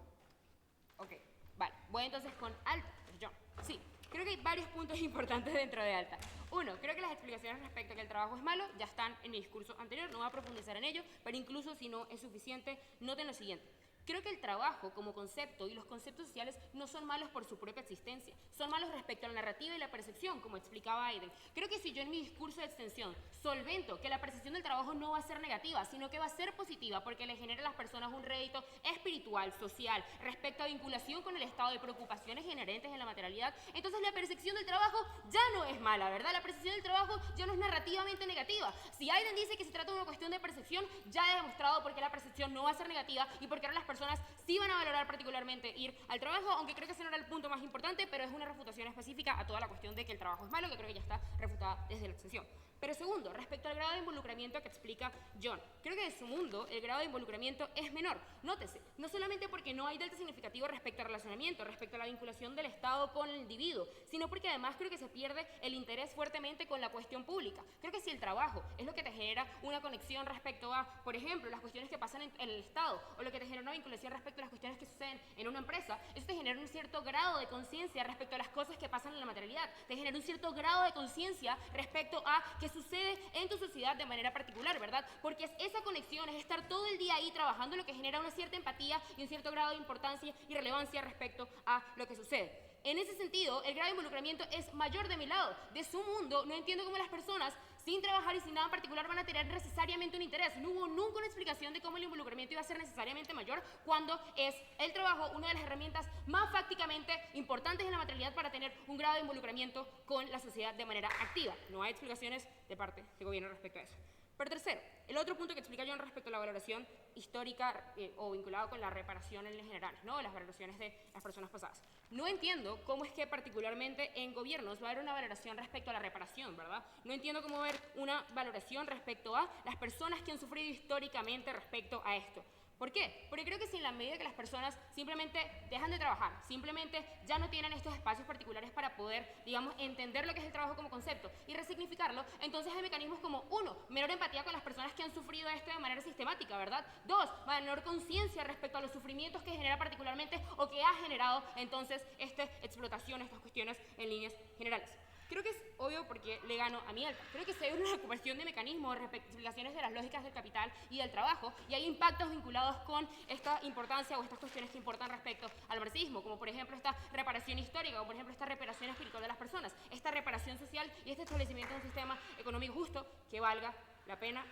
Ok, vale. Voy entonces con Alta. John. Sí, creo que hay varios puntos importantes dentro de Alta. Uno, creo que las explicaciones respecto a que el trabajo es malo ya están en mi discurso anterior, no voy a profundizar en ello, pero incluso si no es suficiente, noten lo siguiente. Creo que el trabajo como concepto y los conceptos sociales no son malos por su propia existencia, son malos respecto a la narrativa y la percepción, como explicaba Aiden. Creo que si yo en mi discurso de extensión solvento que la percepción del trabajo no va a ser negativa, sino que va a ser positiva porque le genera a las personas un rédito espiritual, social, respecto a vinculación con el estado de preocupaciones inherentes en la materialidad, entonces la percepción del trabajo ya no es mala, ¿verdad? La percepción del trabajo ya no es narrativamente negativa. Si Aiden dice que se trata de una cuestión de percepción, ya he demostrado por qué la percepción no va a ser negativa y por qué ahora las personas sí van a valorar particularmente ir al trabajo, aunque creo que ese no era el punto más importante, pero es una refutación específica a toda la cuestión de que el trabajo es malo, que creo que ya está refutada desde la extensión. Pero segundo, respecto al grado de involucramiento que explica John, creo que en su mundo el grado de involucramiento es menor. Nótese, no solamente porque no hay delta significativo respecto al relacionamiento, respecto a la vinculación del Estado con el individuo, sino porque además creo que se pierde el interés fuertemente con la cuestión pública. Creo que si el trabajo es lo que te genera una conexión respecto a, por ejemplo, las cuestiones que pasan en el Estado, o lo que te genera una vinculación respecto a las cuestiones que suceden en una empresa, eso te genera un cierto grado de conciencia respecto a las cosas que pasan en la materialidad, te genera un cierto grado de conciencia respecto a qué sucede en tu sociedad de manera particular, ¿verdad? Porque es esa conexión, es estar todo el día ahí trabajando, lo que genera una cierta empatía y un cierto grado de importancia y relevancia respecto a lo que sucede. En ese sentido, el grado de involucramiento es mayor de mi lado. De su mundo, no entiendo cómo las personas, sin trabajar y sin nada en particular, van a tener necesariamente un interés. No hubo nunca una explicación de cómo el involucramiento iba a ser necesariamente mayor cuando es el trabajo una de las herramientas más fácticamente importantes en la materialidad para tener un grado de involucramiento con la sociedad de manera activa. No hay explicaciones de parte del gobierno respecto a eso. Pero tercero, el otro punto que explica John respecto a la valoración histórica o vinculado con la reparación en general, ¿no? Las valoraciones de las personas pasadas. No entiendo cómo es que particularmente en gobiernos va a haber una valoración respecto a la reparación, ¿verdad? No entiendo cómo va a haber una valoración respecto a las personas que han sufrido históricamente respecto a esto. ¿Por qué? Porque creo que si en la medida que las personas simplemente dejan de trabajar, simplemente ya no tienen estos espacios particulares para poder, digamos, entender lo que es el trabajo como concepto y resignificarlo, entonces hay mecanismos como, uno, menor empatía con las personas que han sufrido esto de manera sistemática, ¿verdad? Dos, menor conciencia respecto a los sufrimientos que genera particularmente o que ha generado entonces esta explotación, estas cuestiones en líneas generales. Creo que es obvio porque le gano a mi Alta. Creo que se ve una cuestión de mecanismos, respecto a explicaciones de las lógicas del capital y del trabajo, y hay impactos vinculados con esta importancia o estas cuestiones que importan respecto al marxismo, como por ejemplo esta reparación histórica, o por ejemplo esta reparación espiritual de las personas, esta reparación social y este establecimiento de un sistema económico justo que valga la pena